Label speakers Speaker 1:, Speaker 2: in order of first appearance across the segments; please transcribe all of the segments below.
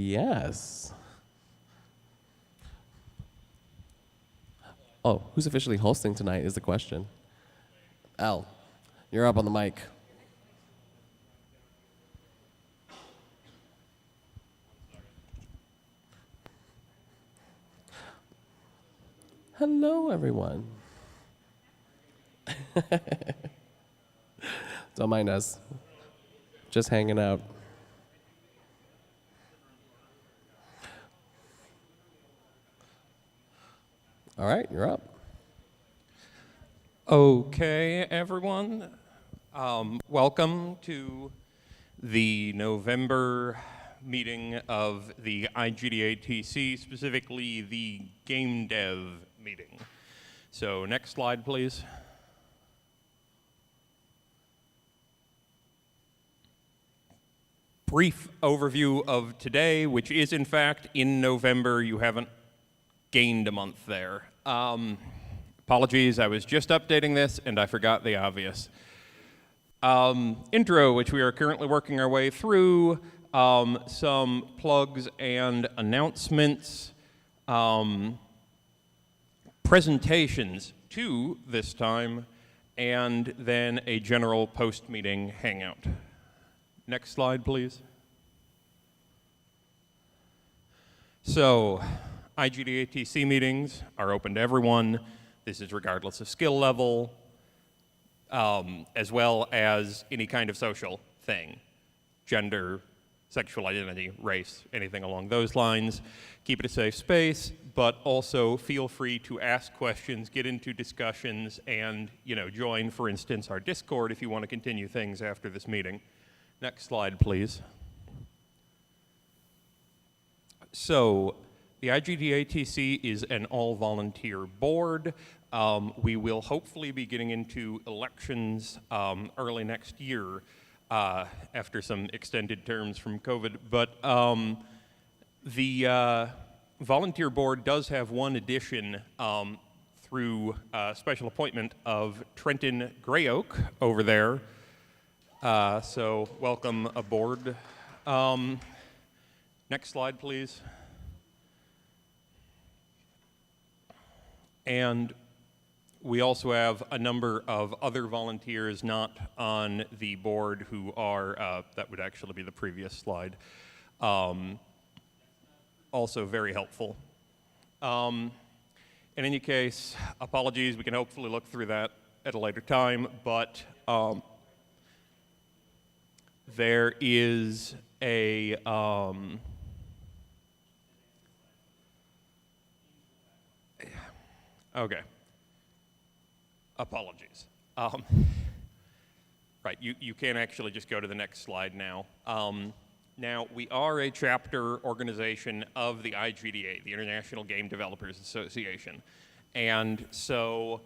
Speaker 1: Yes. Oh, who's officially hosting tonight is the question. Al, you're up on the mic. Hello, everyone. Don't mind us. Just hanging out. All right, you're up.
Speaker 2: Okay, everyone. Welcome to the November meeting of the IGDA-TC, specifically the Game Dev meeting. So next slide, please. Brief overview of today, which is in fact in November. You haven't gained a month there. Apologies, I was just updating this and I forgot the obvious. Intro, which we are currently working our way through, some plugs and announcements, presentations, 2 this time, and then a general post-meeting hangout. Next slide, please. So, IGDA-TC meetings are open to everyone. This is regardless of skill level, as well as any kind of social thing, gender, sexual identity, race, anything along those lines. Keep it a safe space, but also feel free to ask questions, get into discussions, and join, for instance, our Discord if you want to continue things after this meeting. Next slide, please. So, the IGDA-TC is an all-volunteer board. We will hopefully be getting into elections early next year after some extended terms from COVID. But the volunteer board does have one addition through special appointment of Trenton Greyoak over there. So welcome aboard. Next slide, please. And we also have a number of other volunteers not on the board who are, that would actually be the previous slide, also very helpful. In any case, apologies, we can hopefully look through that at a later time, but there is a, okay. Apologies. Right, you can actually just go to the next slide now. Now, we are a chapter organization of the IGDA, the International Game Developers Association. And so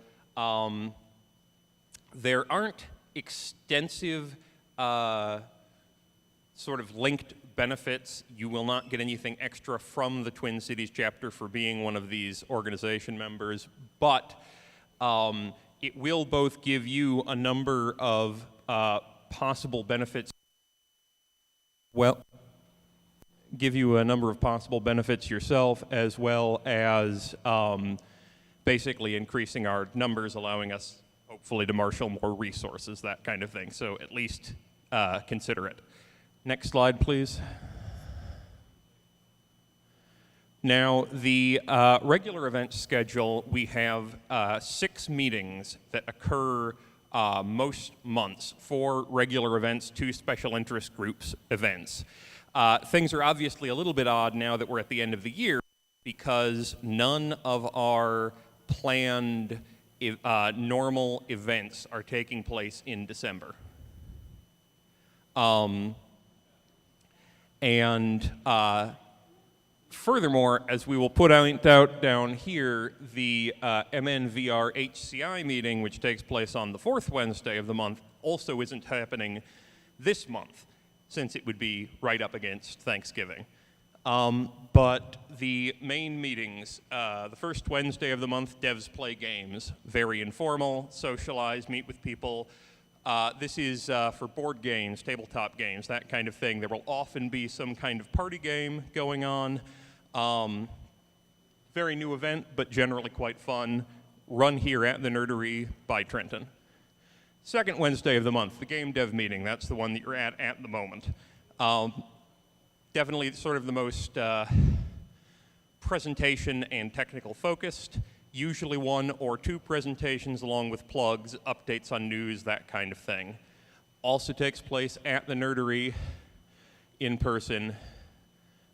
Speaker 2: there aren't extensive sort of linked benefits. You will not get anything extra from the Twin Cities chapter for being one of these organization members, but it will both give you a number of possible benefits. Well, give you a number of possible benefits yourself, as well as basically increasing our numbers, allowing us hopefully to marshal more resources, that kind of thing. So at least consider it. Next slide, please. Now, the regular event schedule, we have 6 meetings that occur most months, 4 regular events, 2 special interest groups events. Things are obviously a little bit odd now that we're at the end of the year because none of our planned normal events are taking place in December. Furthermore, as we will put out down here, the MNVR HCI meeting, which takes place on the 4th Wednesday of the month, also isn't happening this month, since it would be right up against Thanksgiving. But the main meetings, the first Wednesday of the month, devs play games, very informal, socialize, meet with people, This is for board games, tabletop games, that kind of thing. There will often be some kind of party game going on. Very new event, but generally quite fun. Run here at the Nerdery by Trenton. Second Wednesday of the month, the game dev meeting. That's the one that you're at the moment. Definitely sort of the most presentation and technical focused. Usually 1 or 2 presentations along with plugs, updates on news, that kind of thing. Also takes place at the Nerdery in person.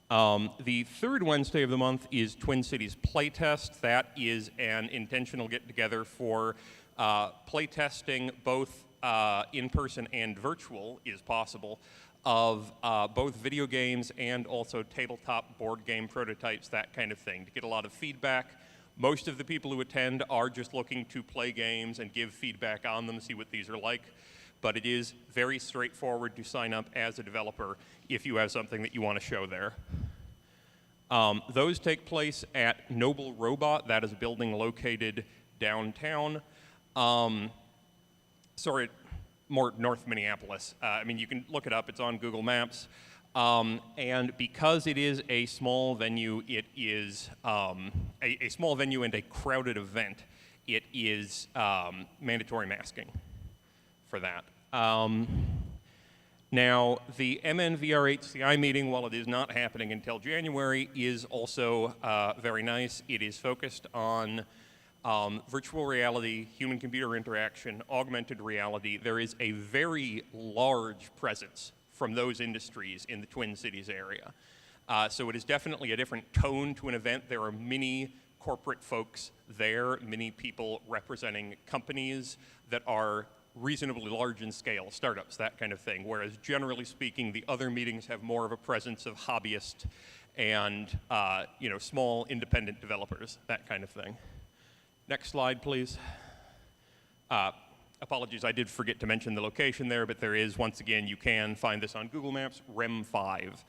Speaker 2: The third Wednesday of the month is Twin Cities Playtest. That is an intentional get-together for playtesting, both in person and virtual is possible, of both video games and also tabletop board game prototypes, that kind of thing, to get a lot of feedback. Most of the people who attend are just looking to play games and give feedback on them, see what these are like. But it is very straightforward to sign up as a developer if you have something that you want to show there. Those take place at Noble Robot. That is a building located downtown. Sorry, more north Minneapolis. I mean, you can look it up. It's on Google Maps. And because it is a small venue, it is a small venue and a crowded event. It is mandatory masking for that. Now, the MNVR8CI meeting, while it is not happening until January, is also very nice. It is focused on virtual reality, human-computer interaction, augmented reality. There is a very large presence from those industries in the Twin Cities area. So it is definitely a different tone to an event. There are many corporate folks there, many people representing companies that are reasonably large in scale, startups, that kind of thing, whereas generally speaking, the other meetings have more of a presence of hobbyists and small independent developers, that kind of thing. Next slide, please. Apologies, I did forget to mention the location there, but there is, once again, you can find this on Google Maps, REM 5.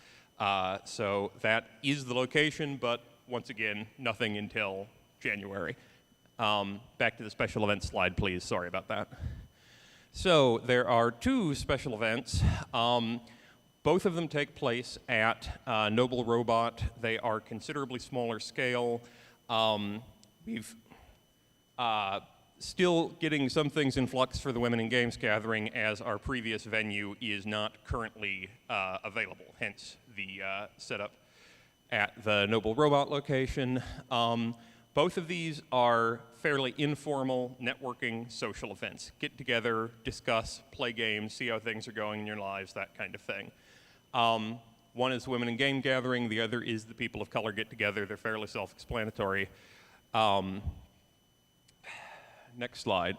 Speaker 2: So that is the location, but once again, nothing until January. Back to the special events slide, please. Sorry about that. So there are 2 special events. Both of them take place at Noble Robot. They are considerably smaller scale. We've still getting some things in flux for the Women in Games Gathering, as our previous venue is not currently available, hence the setup at the Noble Robot location. Both of these are fairly informal networking social events. Get together, discuss, play games, see how things are going in your lives, that kind of thing. One is Women in Game Gathering, the other is the People of Color Get Together. They're fairly self-explanatory. Next slide.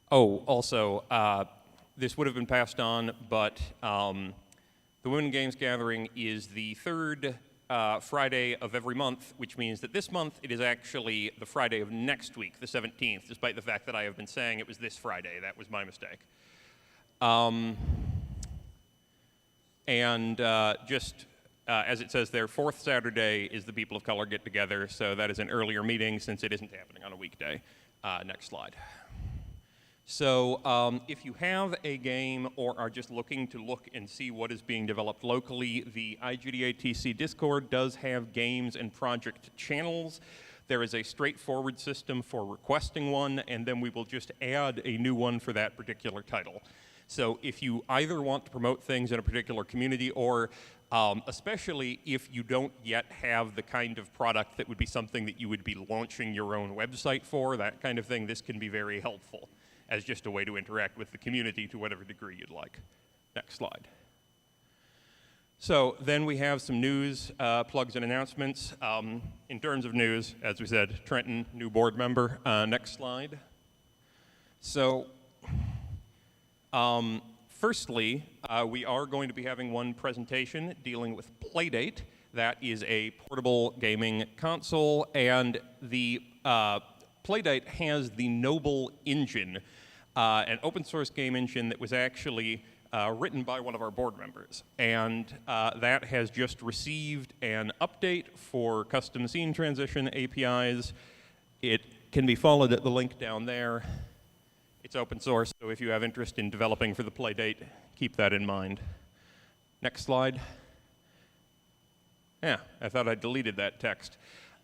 Speaker 2: Also, this would have been passed on, but the Women in Games Gathering is the 3rd Friday of every month, which means that this month it is actually the Friday of next week, the 17th, despite the fact that I have been saying it was this Friday. That was my mistake. As it says there, 4th Saturday is the People of Color Get Together, so that is an earlier meeting since it isn't happening on a weekday. Next slide. So if you have a game or are just looking to look and see what is being developed locally, the IGDATC Discord does have games and project channels. There is a straightforward system for requesting one, and then we will just add a new one for that particular title. So if you either want to promote things in a particular community, or especially if you don't yet have the kind of product that would be something that you would be launching your own website for, that kind of thing, this can be very helpful as just a way to interact with the community to whatever degree you'd like. Next slide. So then we have some news, plugs and announcements. In terms of news, as we said, Trenton, new board member. Next slide. So firstly, we are going to be having one presentation dealing with Playdate. That is a portable gaming console, and the Playdate has the Noble engine, an open source game engine that was actually written by one of our board members. And that has just received an update for custom scene transition APIs. It can be followed at the link down there. It's open source, so if you have interest in developing for the Playdate, keep that in mind. Next slide. Yeah, I thought I deleted that text.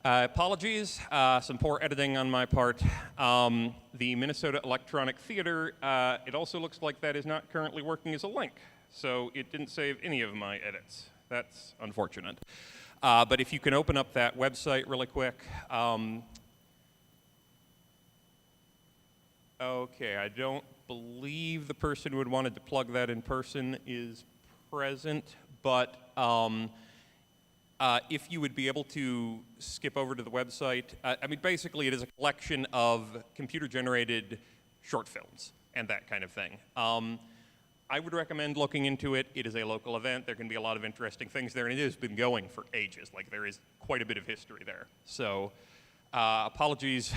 Speaker 2: Apologies, some poor editing on my part. The Minnesota Electronic Theater, it also looks like that is not currently working as a link, so it didn't save any of my edits. That's unfortunate. But if you can open up that website really quick. Okay, I don't believe the person who had wanted to plug that in person is present, but if you would be able to skip over to the website, I mean, basically it is a collection of computer-generated short films and that kind of thing. I would recommend looking into it. It is a local event. There can be a lot of interesting things there, and it has been going for ages. Like, there is quite a bit of history there. So, apologies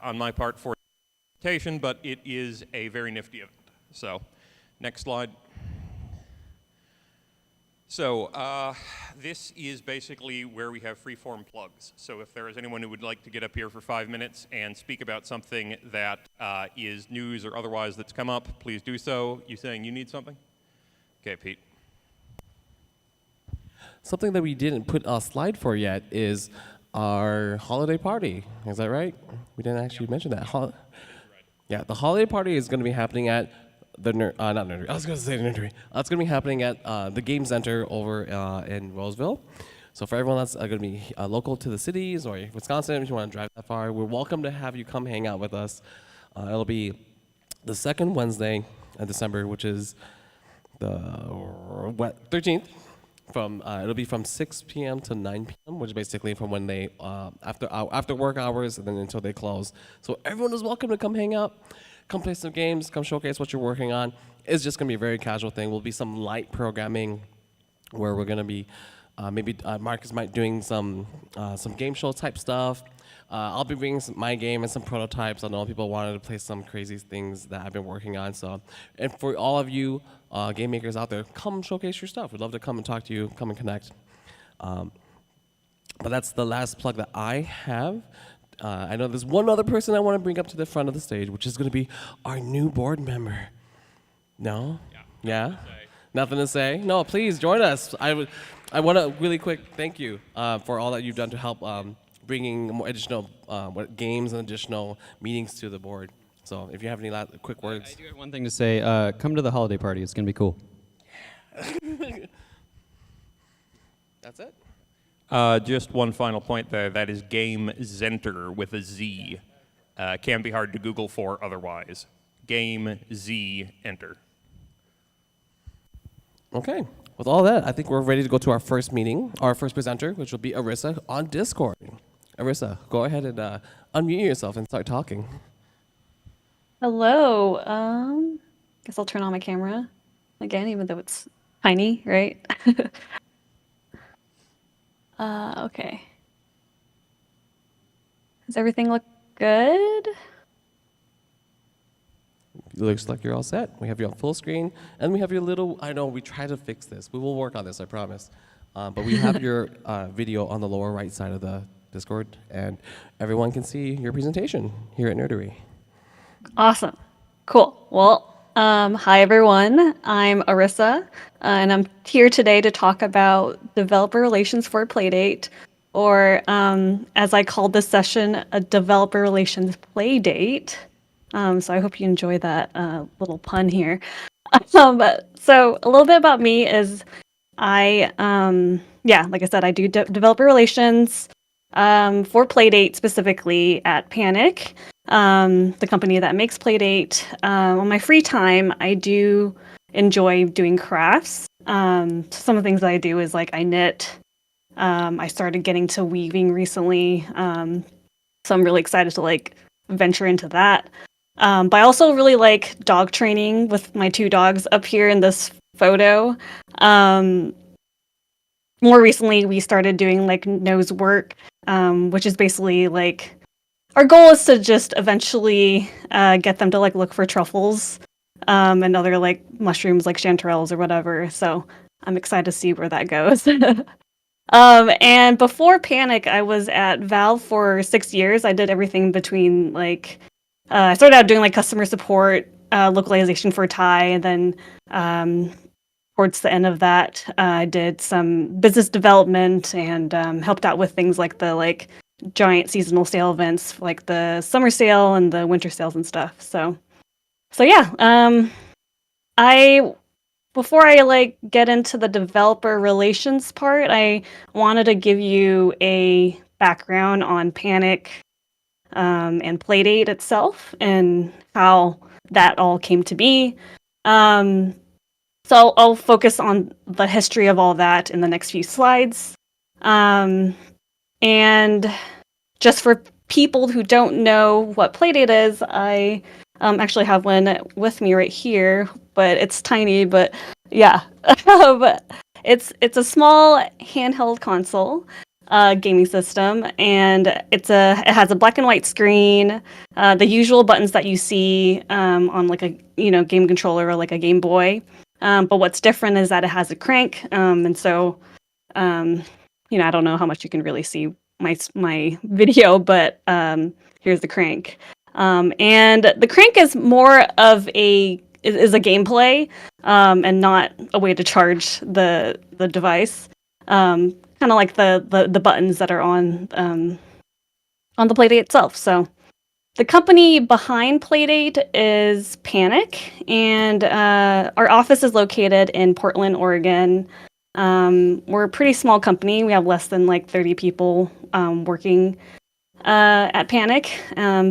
Speaker 2: on my part for the presentation, but it is a very nifty event. So, next slide. So this is basically where we have free-form plugs. So if there is anyone who would like to get up here for 5 minutes and speak about something that is news or otherwise that's come up, please do so. You saying you need something? Okay, Pete.
Speaker 1: Something that we didn't put a slide for yet is our holiday party. Is that right? We didn't actually mention that. Yeah, the holiday party is going to be happening at the not nerdery. I was going to say nerdery. It's going to be happening at the Game Center over in Roseville. So for everyone that's going to be local to the cities or Wisconsin, if you want to drive that far, we're welcome to have you come hang out with us. It'll be the second Wednesday of December, which is the 13th. It'll be from 6 p.m. to 9 p.m., which is basically from when they after work hours and then until they close. So everyone is welcome to come hang out. Come play some games, come showcase what you're working on. It's just going to be a very casual thing. Will be some light programming where we're going to be, maybe Marcus might doing some game show type stuff. I'll be bringing my game and some prototypes. I know people wanted to play some crazy things that I've been working on. So, and for all of you game makers out there, come showcase your stuff. We'd love to come and talk to you, come and connect. But that's the last plug that I have. I know there's one other person I want to bring up to the front of the stage, which is going to be our new board member. No? Yeah? Nothing to say? No, please join us. I want to really quick thank you for all that you've done to help bringing more additional games and additional meetings to the board. So if you have any quick words.
Speaker 3: I do have one thing to say. Come to the holiday party. It's going to be cool.
Speaker 1: That's it?
Speaker 2: Just one final point there. That is Game Zenter with a Z. Can be hard to Google for otherwise. Game Z Enter.
Speaker 1: Okay. With all that, I think we're ready to go to our first meeting, our first presenter, which will be Arisa on Discord. Arisa, go ahead and unmute yourself and start talking.
Speaker 4: Hello. Guess I'll turn on my camera again, even though it's tiny, right? Okay. Does everything look good?
Speaker 1: It looks like you're all set. We have you on full screen, and we have your little, I know, we try to fix this. We will work on this, I promise. But we have your video on the lower right side of the Discord, and everyone can see your presentation here at Nerdery.
Speaker 4: Awesome. Cool. Well, hi everyone. I'm Arisa, and I'm here today to talk about developer relations for Playdate, or as I called this session, a developer relations playdate. So I hope you enjoy that little pun here. So a little bit about me is like I said, I do developer relations for Playdate, specifically at Panic, the company that makes Playdate. On my free time, I do enjoy doing crafts. Some of the things that I do is like I knit. I started getting to weaving recently, so I'm really excited to like venture into that. But I also really like dog training with my two dogs up here in this photo. More recently, we started doing like nose work, which is basically like our goal is to just eventually get them to like look for truffles and other like mushrooms like chanterelles or whatever. So I'm excited to see where that goes. And before Panic, I was at Valve for 6 years. I did everything between like I started out doing like customer support, localization for Thai, and then towards the end of that, I did some business development and helped out with things like the giant seasonal sale events, like the summer sale and the winter sales and stuff. So yeah, I before I get into the developer relations part, I wanted to give you a background on Panic and Playdate itself and how that all came to be. So I'll focus on the history of all that in the next few slides. And just for people who don't know what Playdate is, I actually have one with me right here, but it's tiny. But yeah, but it's a small handheld console gaming system, and it has a black and white screen, the usual buttons that you see on like a game controller or like a Game Boy. But what's different is that it has a crank, and so I don't know how much you can really see my video, but here's the crank. And the crank is more of is a gameplay, and not a way to charge the device. Kind of like the buttons that are on the Playdate itself. So the company behind Playdate is Panic, and our office is located in Portland, Oregon. We're a pretty small company. We have less than 30 people working at Panic,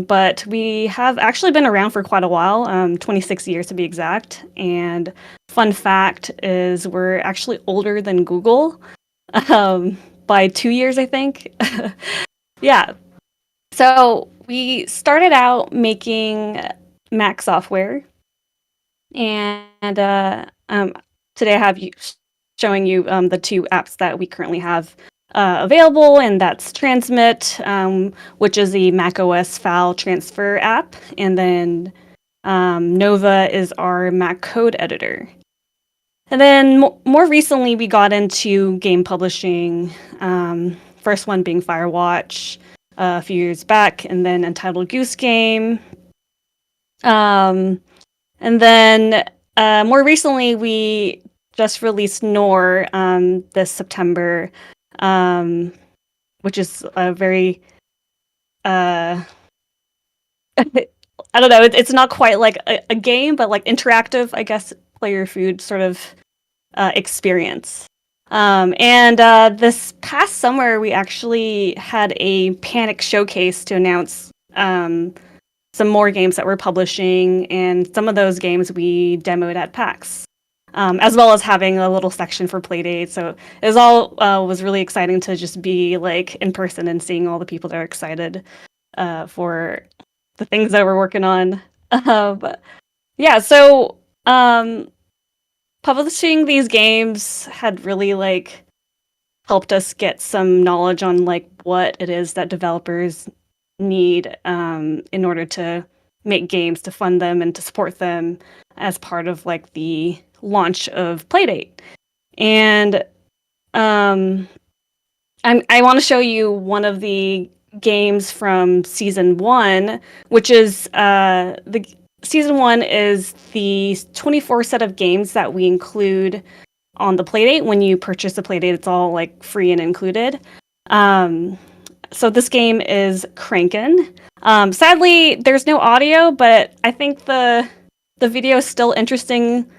Speaker 4: but we have actually been around for quite a while, 26 years to be exact. And fun fact is we're actually older than Google by 2 years, I think. Yeah. So we started out making Mac software, and today I have showing you the two apps that we currently have available, and that's Transmit, which is the macOS file transfer app, and then Nova is our Mac code editor. And then more recently, we got into game publishing, first one being Firewatch a few years back, and then Entitled Goose Game. And then more recently, we just released Nor this September, which is a very I don't know. It's not quite like a game, but like interactive, I guess, player food sort of experience. And this past summer, we actually had a Panic showcase to announce some more games that we're publishing, and some of those games we demoed at PAX, as well as having a little section for Playdate. So it was all was really exciting to just be like in person and seeing all the people that are excited for the things that we're working on. But yeah, so publishing these games had really helped us get some knowledge on what it is that developers need in order to make games, to fund them and to support them as part of the launch of Playdate. And I want to show you one of the games from season 1, which is the season 1 is the 24 set of games that we include on the Playdate. When you purchase the Playdate, it's all free and included. So this game is Crankin'. Sadly, there's no audio, but I think the video is still interesting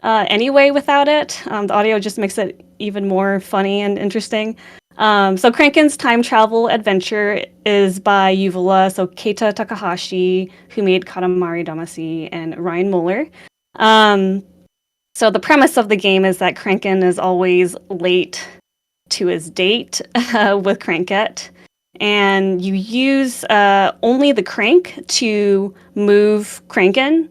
Speaker 4: anyway without it. The audio just makes it even more funny and interesting. So Crankin's time travel adventure is by Uvula, so Keita Takahashi, who made Katamari Damacy, and Ryan Muller. So the premise of the game is that Crankin is always late to his date with Crankette, and you use only the crank to move Crankin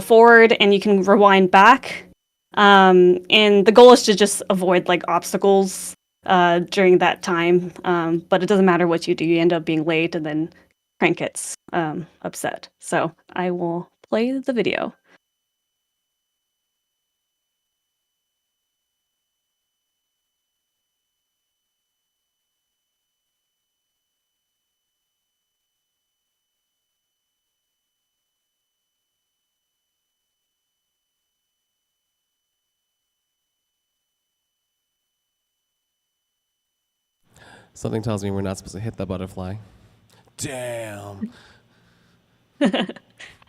Speaker 4: forward, and you can rewind back. And the goal is to just avoid obstacles during that time, but it doesn't matter what you do, you end up being late, and then Crank gets upset. So I will play the video.
Speaker 1: Something tells me we're not supposed to hit the butterfly. Damn.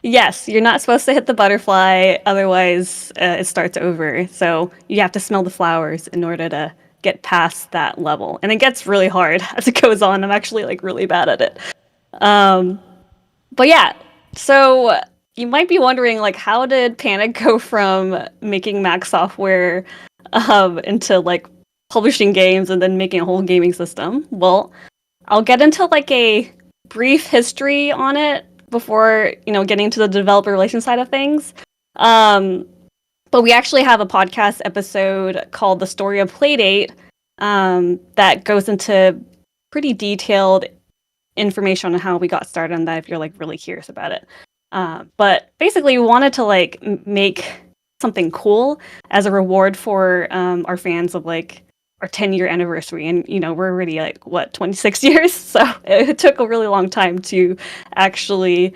Speaker 4: Yes, you're not supposed to hit the butterfly, otherwise it starts over. So you have to smell the flowers in order to get past that level, and it gets really hard as it goes on. I'm actually like really bad at it. But yeah, so you might be wondering, like, how did Panic go from making Mac software into like publishing games and then making a whole gaming system? Well, I'll get into like a brief history on it before, getting to the developer relations side of things. But we actually have a podcast episode called The Story of Playdate that goes into pretty detailed information on how we got started on that if you're like really curious about it. But basically, we wanted to like make something cool as a reward for our fans of like our 10-year anniversary, and we're already like 26 years, so it took a really long time to actually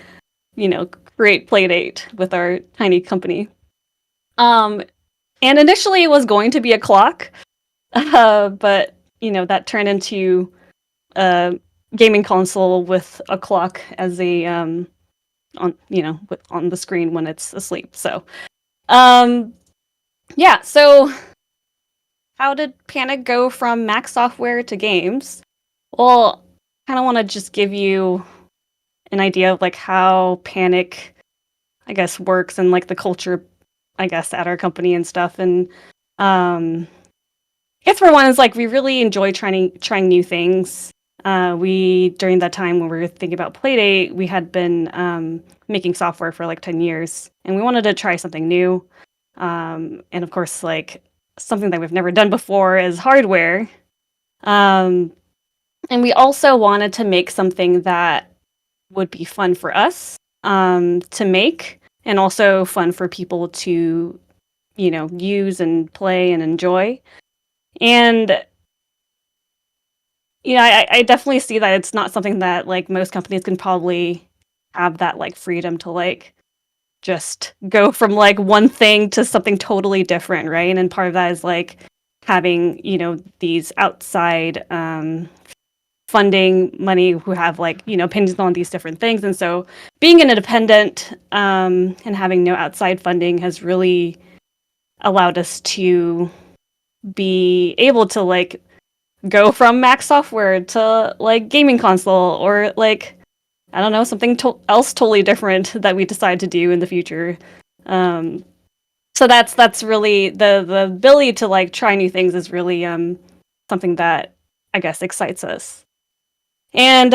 Speaker 4: create Playdate with our tiny company. And initially it was going to be a clock, but that turned into a gaming console with a clock as a on the screen when it's asleep. So yeah, so how did Panic go from Mac software to games? Well, I kind of want to just give you an idea of like how Panic, I guess, works and like the culture, I guess, at our company and stuff. And I guess for one is like we really enjoy trying new things. We during that time when we were thinking about Playdate, we had been making software for like 10 years, and we wanted to try something new. And of course, like something that we've never done before is hardware. And we also wanted to make something that would be fun for us to make, and also fun for people to, use and play and enjoy. And I definitely see that it's not something that like most companies can probably have that like freedom to like just go from like one thing to something totally different, right? And part of that is like having these outside funding money who have like opinions on these different things. And so being an independent and having no outside funding has really allowed us to be able to like go from Mac software to like gaming console, or like I don't know, something else totally different that we decide to do in the future. So that's really the ability to like try new things is really something that I guess excites us. And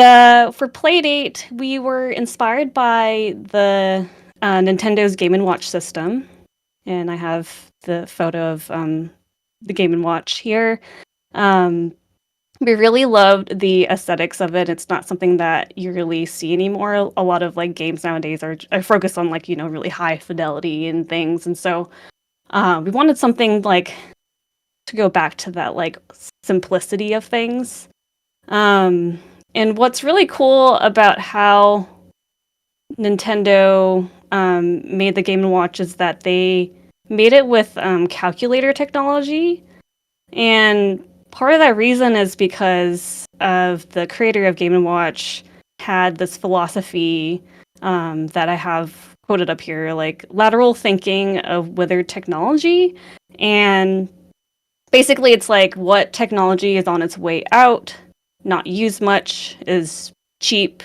Speaker 4: for Playdate, we were inspired by the Nintendo's Game & Watch system, and I have the photo of the Game & Watch here. We really loved the aesthetics of it. It's not something that you really see anymore. A lot of like games nowadays are focused on like really high fidelity and things, and so we wanted something like to go back to that like simplicity of things. And what's really cool about how Nintendo made the Game & Watch is that they made it with calculator technology, and part of that reason is because of the creator of Game & Watch had this philosophy that I have quoted up here, like lateral thinking of withered technology. And basically it's like what technology is on its way out, not used much, is cheap,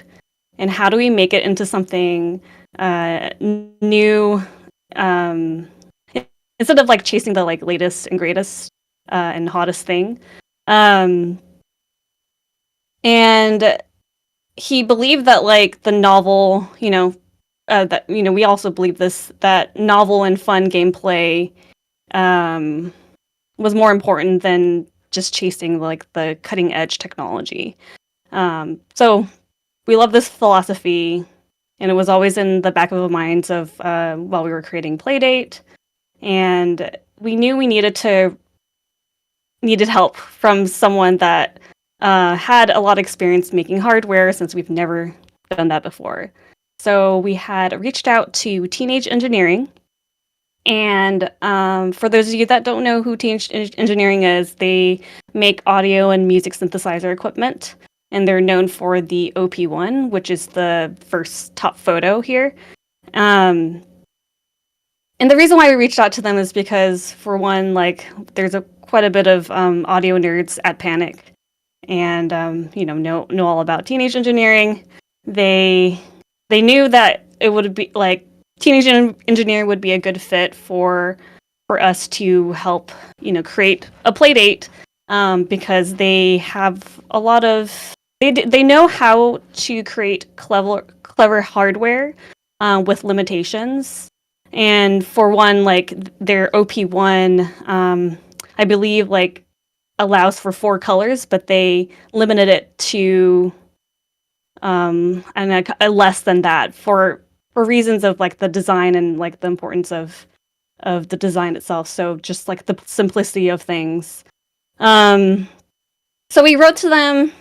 Speaker 4: and how do we make it into something new, instead of like chasing the like latest and greatest and hottest thing. And he believed that like the novel, that we also believe this, that novel and fun gameplay was more important than just chasing like the cutting edge technology. So we love this philosophy, and it was always in the back of our minds of while we were creating Playdate, and we knew we needed help from someone that had a lot of experience making hardware, since we've never done that before. So we had reached out to Teenage Engineering, And for those of you that don't know who Teenage Engineering is, they make audio and music synthesizer equipment, and they're known for the OP1, which is the first top photo here. And the reason why we reached out to them is because, for one, like there's quite a bit of audio nerds at Panic, and know all about Teenage Engineering. They knew that it would be like Teenage Engineering would be a good fit for us to help create a Playdate, because they have a lot of they know how to create clever hardware with limitations. And for one, like their OP1, I believe like allows for 4 colors, but they limited it to less than that for reasons of like the design and like the importance of the design itself. So just like the simplicity of things. So we wrote to them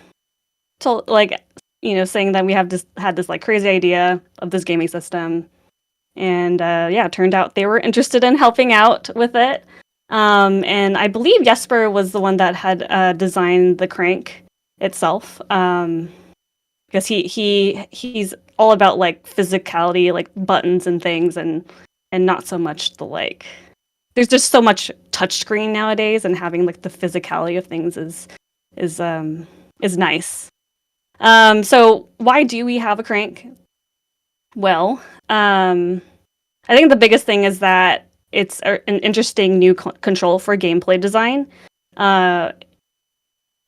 Speaker 4: to like saying that we had this like crazy idea of this gaming system. And it turned out they were interested in helping out with it. And I believe Jesper was the one that had designed the crank itself, because he's all about like physicality, like buttons and things, and not so much the like. There's just so much touchscreen nowadays, and having like the physicality of things is nice. So why do we have a crank? Well, I think the biggest thing is that it's an interesting new control for gameplay design.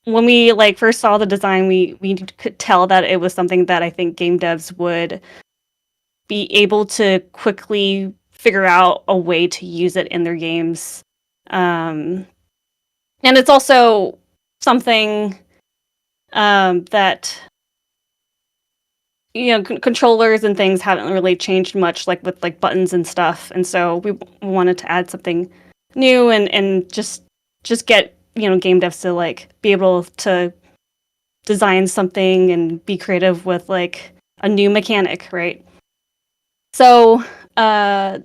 Speaker 4: When we like first saw the design, we could tell that it was something that I think game devs would be able to quickly figure out a way to use it in their games. And it's also something that controllers and things haven't really changed much, like with like buttons and stuff. And so we wanted to add something new and just get game devs to like be able to design something and be creative with like a new mechanic, right? So I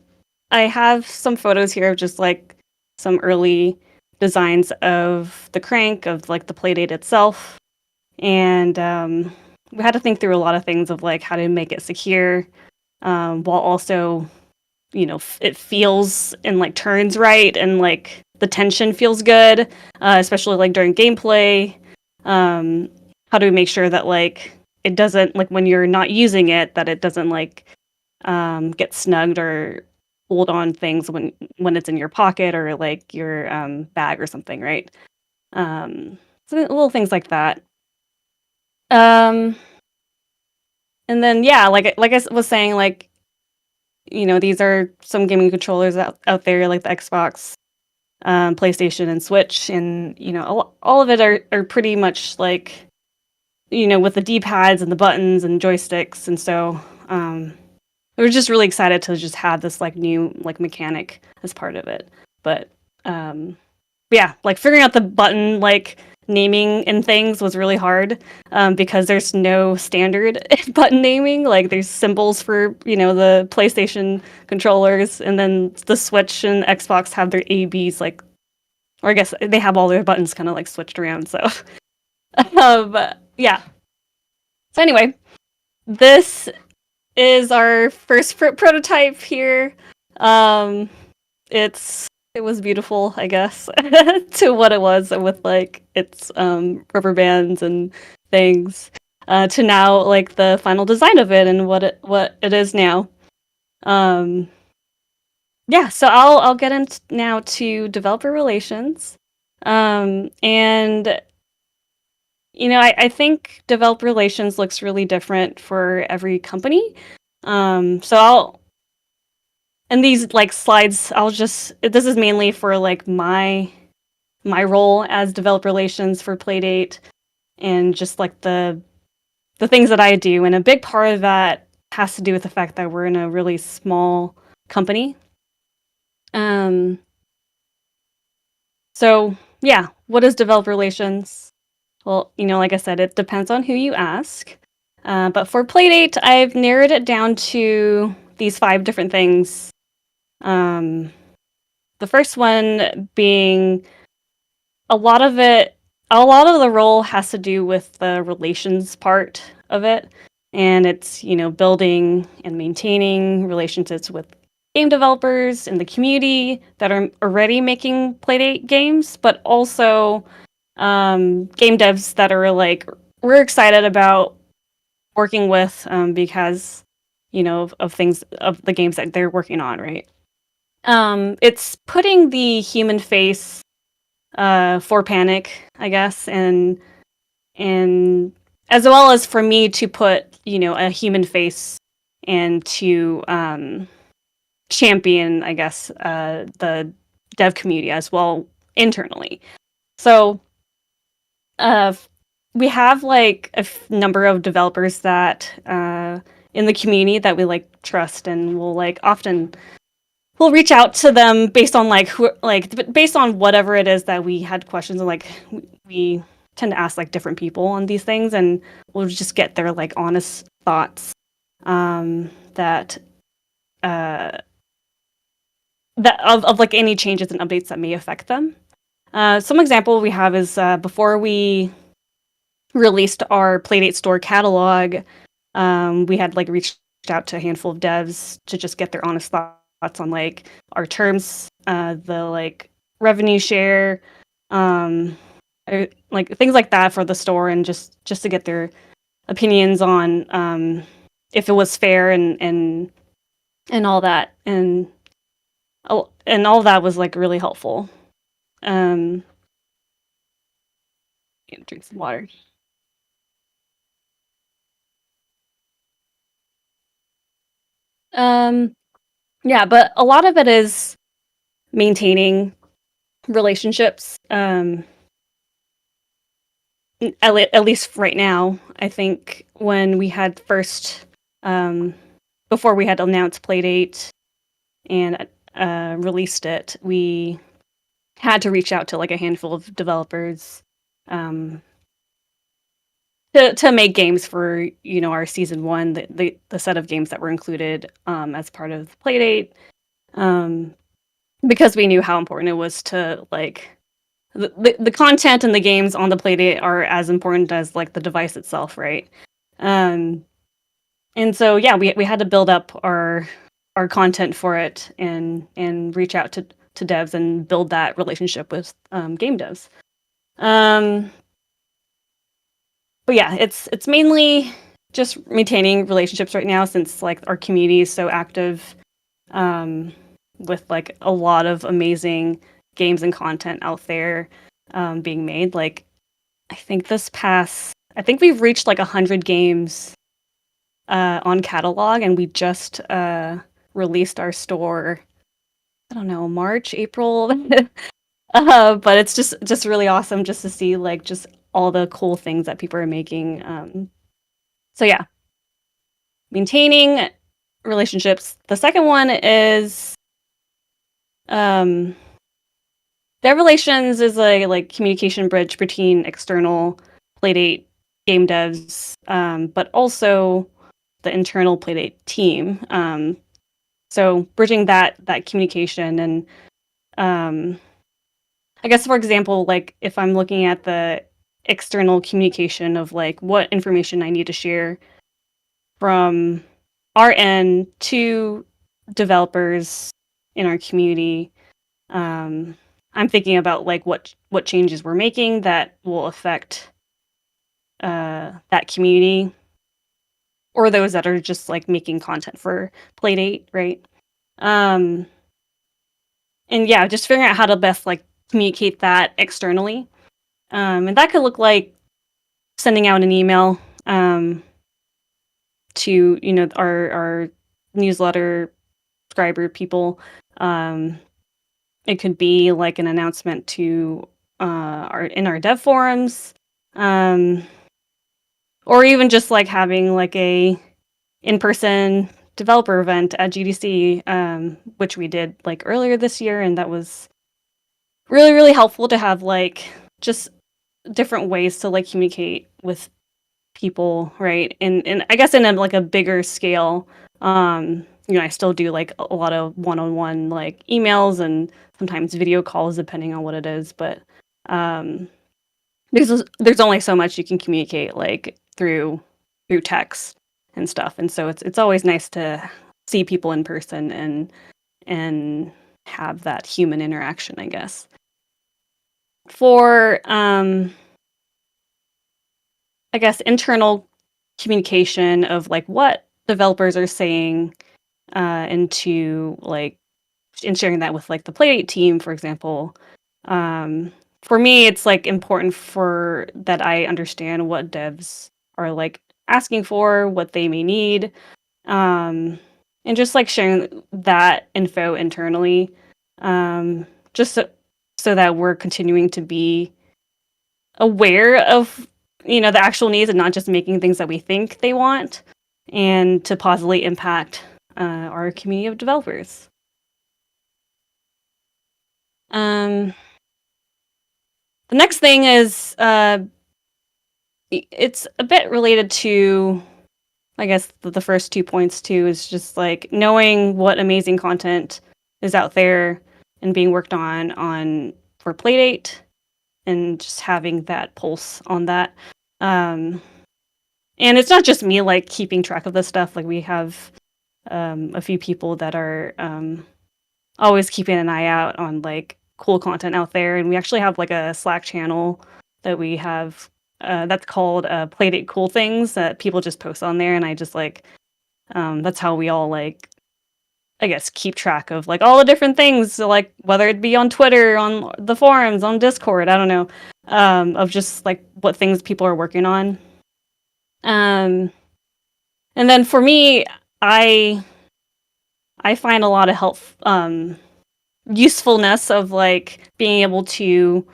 Speaker 4: have some photos here of just like some early designs of the crank, of like the Playdate itself, and we had to think through a lot of things of like how to make it secure, while also it feels and like turns right, and like the tension feels good, especially like during gameplay. How do we make sure that like it doesn't, like when you're not using it, that it doesn't like get snugged or hold on things when it's in your pocket or like your bag or something, right? So little things like that. And then like I was saying, like these are some gaming controllers out there, like the Xbox, PlayStation, and Switch, and all of it are pretty much like with the D-pads and the buttons and joysticks, and so we were just really excited to just have this like new like mechanic as part of it. But like figuring out the button like naming and things was really hard, because there's no standard button naming. Like there's symbols for the PlayStation controllers, and then the Switch and Xbox have their ABs, like, or I guess they have all their buttons kind of like switched around. So yeah. So anyway, this is our first prototype here. It was beautiful, I guess, to what it was, with like its rubber bands and things, to now like the final design of it and what it is now. So I'll get into now to developer relations, and I think developer relations looks really different for every company. And these like slides, this is mainly for like my role as developer relations for Playdate, and just like the things that I do. And a big part of that has to do with the fact that we're in a really small company. So yeah, what is developer relations? Well, like I said, it depends on who you ask. But for Playdate, I've narrowed it down to these 5 different things. The first one being a lot of the role has to do with the relations part of it. And it's, building and maintaining relationships with game developers in the community that are already making Playdate games, but also game devs that are like, we're excited about working with because, of the games that they're working on, right? It's putting the human face for Panic, I guess, and as well as for me to put, a human face and to champion, I guess, the dev community as well internally. So, we have like a number of developers that in the community that we like trust, and will like often we'll reach out to them based on based on whatever it is that we had questions, and like we tend to ask like different people on these things, and we'll just get their like honest thoughts that of like any changes and updates that may affect them. Some example we have is before we released our Playdate store catalog, we had like reached out to a handful of devs to just get their honest thoughts on like our terms, the like revenue share, like things like that for the store, and just to get their opinions on if it was fair and all that, and all of that was like really helpful. Drink some water. Yeah, but a lot of it is maintaining relationships. At least right now, I think when we had first, before we had announced Playdate and released it, we had to reach out to like a handful of developers to make games for our season one, the set of games that were included as part of Playdate, because we knew how important it was to like the content and the games on the Playdate are as important as like the device itself, right? And so yeah, we had to build up our content for it, and reach out to devs and build that relationship with game devs. But yeah, it's mainly just maintaining relationships right now, since like our community is so active, with like a lot of amazing games and content out there being made. Like I think we've reached like 100 games on catalog, and we just released our store, I don't know, March, April. But it's just really awesome just to see like just all the cool things that people are making. So yeah, maintaining relationships. The second one is dev relations is a like communication bridge between external Playdate game devs, but also the internal Playdate team. So bridging that communication, and I guess, for example, like if I'm looking at the external communication of like what information I need to share from our end to developers in our community, I'm thinking about like what changes we're making that will affect that community, or those that are just like making content for Playdate, right? And yeah, just figuring out how to best like communicate that externally. And that could look like sending out an email to our newsletter subscriber people. It could be like an announcement to our dev forums, or even just like having like a in-person developer event at GDC, which we did like earlier this year, and that was really, really helpful to have like just different ways to like communicate with people, right? And I guess in a like a bigger scale, I still do like a lot of one-on-one like emails and sometimes video calls depending on what it is, but there's only so much you can communicate like through text and stuff, and so it's always nice to see people in person and have that human interaction, I guess. For I guess internal communication of like what developers are saying into like and sharing that with like the Playdate team, for example. For me, it's like important for that I understand what devs are like asking for, what they may need, and just like sharing that info internally, just so that we're continuing to be aware of the actual needs and not just making things that we think they want, and to positively impact our community of developers. The next thing is it's a bit related to, I guess, the first 2 points too, is just like knowing what amazing content is out there and being worked on for Playdate, and just having that pulse on that. And it's not just me like keeping track of this stuff. Like we have a few people that are always keeping an eye out on like cool content out there, and we actually have like a Slack channel that we have that's called Playdate Cool Things that people just post on there, and I just like that's how we all like, I guess, keep track of like all the different things, so, like whether it be on Twitter, on the forums, on Discord, I don't know, of just like what things people are working on. And then for me, I find a lot of help usefulness of like being able to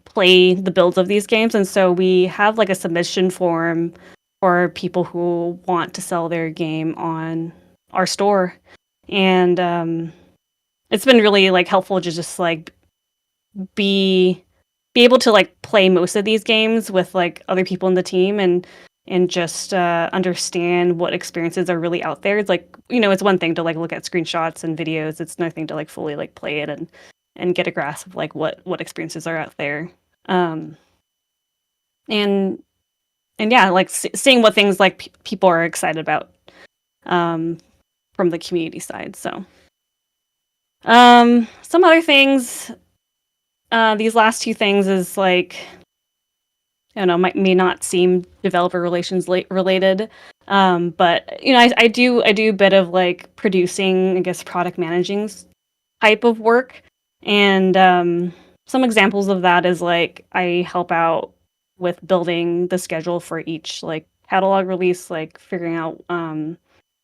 Speaker 4: play the builds of these games, and so we have like a submission form for people who want to sell their game on our store, and it's been really like helpful to just like be able to like play most of these games with like other people in the team, and just understand what experiences are really out there. It's like, it's one thing to like look at screenshots and videos. It's another thing to like fully like play it and get a grasp of like what experiences are out there. And yeah, like seeing what things like people are excited about from the community side. So some other things, these last two things is like, I don't know, may not seem developer relations related, but I do a bit of like producing, I guess, product managing type of work, and some examples of that is like I help out with building the schedule for each like catalog release, like figuring out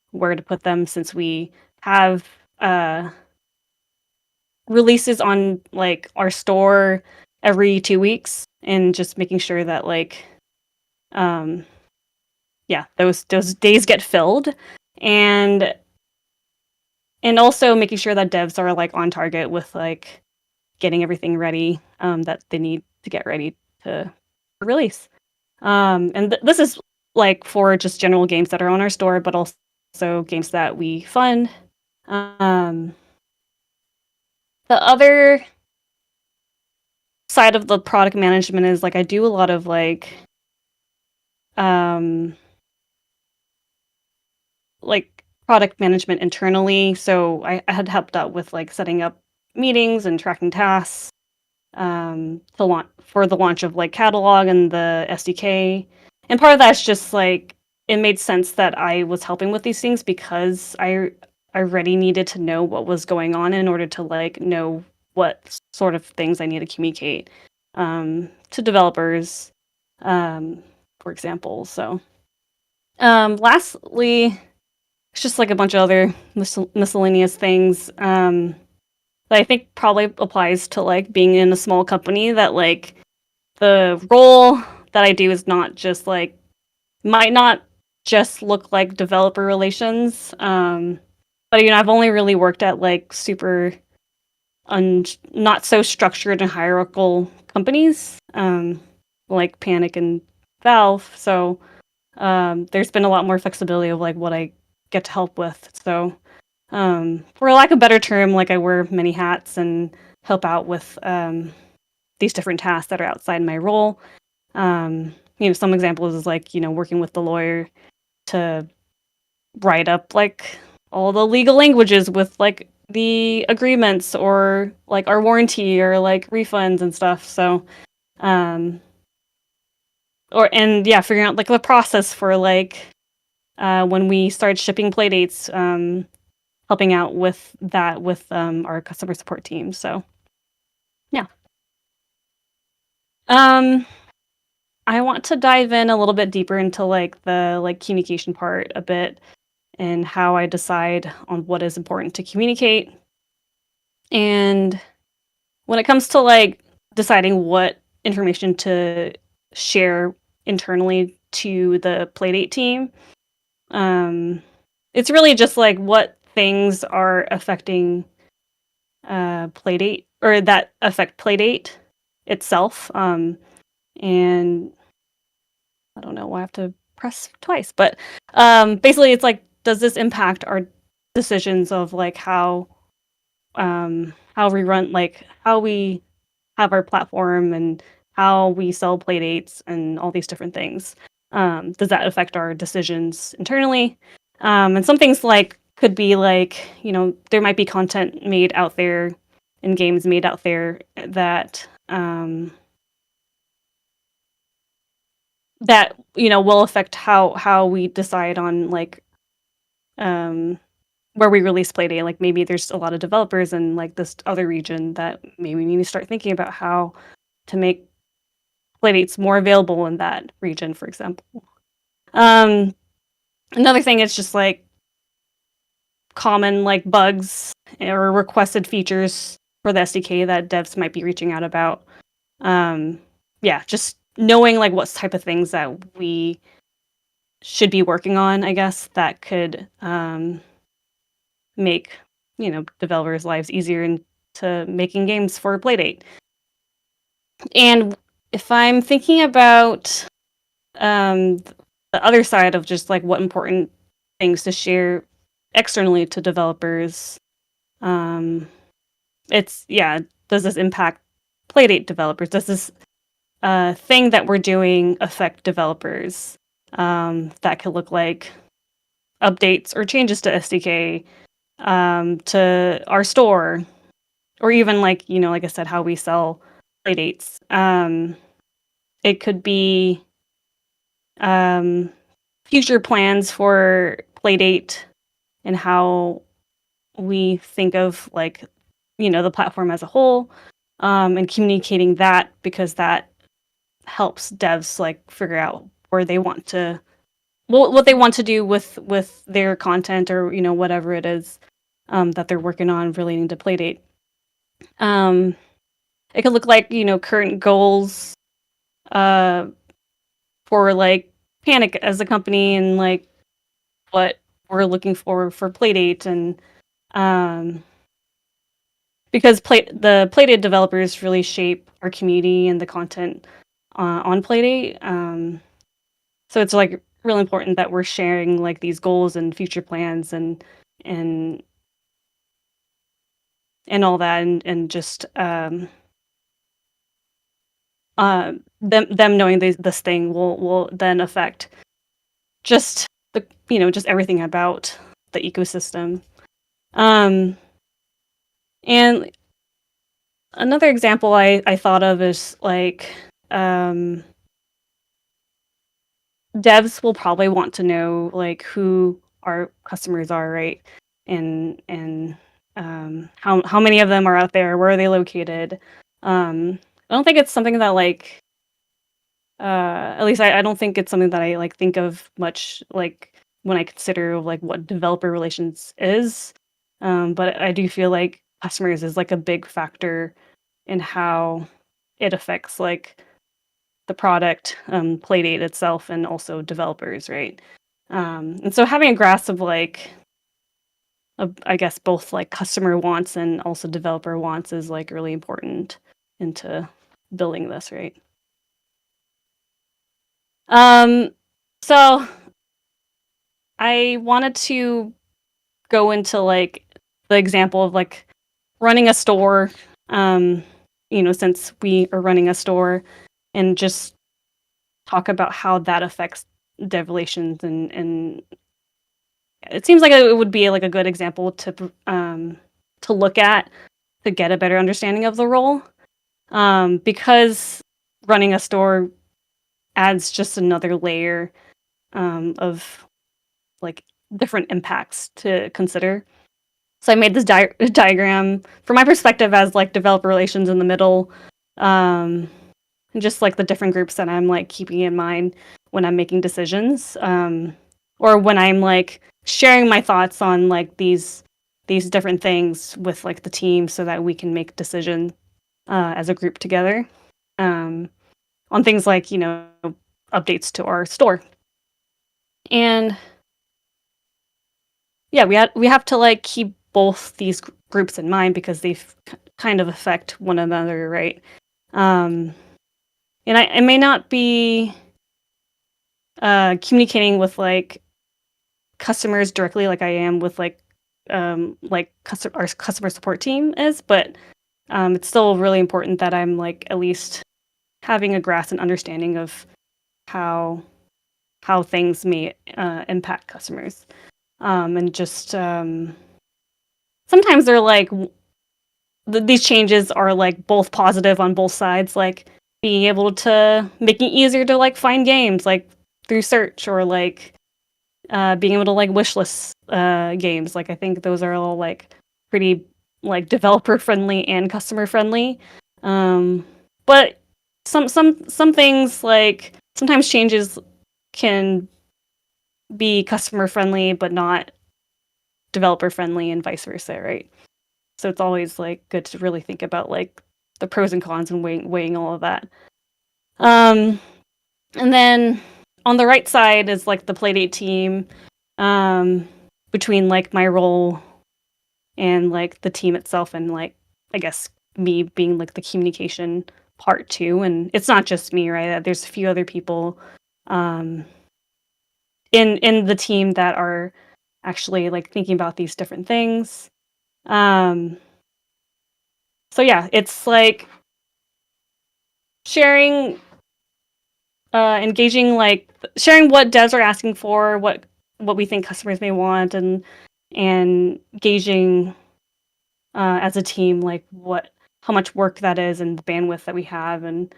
Speaker 4: where to put them, since we have releases on like our store every 2 weeks, and just making sure that like yeah, those days get filled, and also making sure that devs are like on target with like getting everything ready that they need to get ready to release. And this is like for just general games that are on our store, but also games that we fund. The other side of the product management is like I do a lot of like product management internally. So I had helped out with like setting up meetings and tracking tasks to launch for the launch of like catalog and the SDK. And part of that's just like it made sense that I was helping with these things because I already needed to know what was going on in order to like know what sort of things I need to communicate to developers, for example. So lastly, it's just like a bunch of other miscellaneous things that I think probably applies to like being in a small company, that like the role that I do is not just like, might not just look like developer relations. But I've only really worked at like super not so structured and hierarchical companies, like Panic and Valve. So there's been a lot more flexibility of like what I get to help with. So, for lack of a better term, like I wear many hats and help out with these different tasks that are outside my role. Some examples is like, working with the lawyer to write up like all the legal languages with like the agreements or like our warranty or like refunds and stuff. So, figuring out like the process for like when we start shipping playdates, helping out with that with our customer support team. So, yeah. I want to dive in a little bit deeper into like the like communication part a bit and how I decide on what is important to communicate. And when it comes to like deciding what information to share internally to the Playdate team, it's really just like what things are affecting Playdate or that affect Playdate itself. And I don't know why I have to press twice, but basically it's like, does this impact our decisions of like how we run, like how we have our platform and how we sell playdates and all these different things? Does that affect our decisions internally? And some things like could be like, there might be content made out there and games made out there that will affect how we decide on like where we release Playdate. Like maybe there's a lot of developers in like this other region that maybe we need to start thinking about how to make Playdates more available in that region, for example. Another thing is just like common like bugs or requested features for the SDK that devs might be reaching out about. Just knowing like what type of things that we should be working on, I guess, that could make developers' lives easier into making games for Playdate. And if I'm thinking about the other side of just like what important things to share externally to developers, does this impact Playdate developers? Does this thing that we're doing affect developers? That could look like updates or changes to SDK, to our store, or even like like I said, how we sell playdates. It could be future plans for Playdate and how we think of like the platform as a whole, and communicating that, because that helps devs like figure out where they want to what they want to do with their content, or whatever it is that they're working on relating to Playdate. It could look like current goals for like Panic as a company, and like what we're looking for Playdate, and because the Playdate developers really shape our community and the content on Playdate. So it's like really important that we're sharing like these goals and future plans and all that, and just them knowing this thing will then affect just the just everything about the ecosystem. And another example I thought of is like devs will probably want to know like who our customers are, right? And how many of them are out there? Where are they located? I don't think it's something that like at least I don't think it's something that I like think of much like when I consider like what developer relations is. But I do feel like customers is like a big factor in how it affects like the product, Playdate itself, and also developers, right? And so having a grasp of like, I guess both like customer wants and also developer wants is like really important into building this, right? So I wanted to go into like the example of like running a store, since we are running a store, and just talk about how that affects dev relations, and it seems like it would be like a good example to look at to get a better understanding of the role, because running a store adds just another layer of like different impacts to consider. So I made this diagram from my perspective as like developer relations in the middle, and just like the different groups that I'm like keeping in mind when I'm making decisions, or when I'm like sharing my thoughts on like these different things with like the team, so that we can make decisions as a group together, on things like updates to our store. And yeah, we have to like keep both these groups in mind because they kind of affect one another, right? And I may not be communicating with like customers directly like I am with like our customer support team is, but it's still really important that I'm like at least having a grasp and understanding of how things may impact customers, and just sometimes they're like these changes are like both positive on both sides, like being able to make it easier to like find games like through search, or like being able to like wishlist games. Like I think those are all like pretty like developer friendly and customer friendly. But some things, like sometimes changes can be customer friendly but not developer friendly, and vice versa, right? So it's always like good to really think about like the pros and cons and weighing all of that. And then on the right side is like the Playdate team, between like my role and like the team itself, and like I guess me being like the communication part too. And it's not just me, right? There's a few other people in the team that are actually like thinking about these different things. So yeah, it's like sharing, engaging, like sharing what devs are asking for, what we think customers may want, and gauging as a team like how much work that is and the bandwidth that we have, and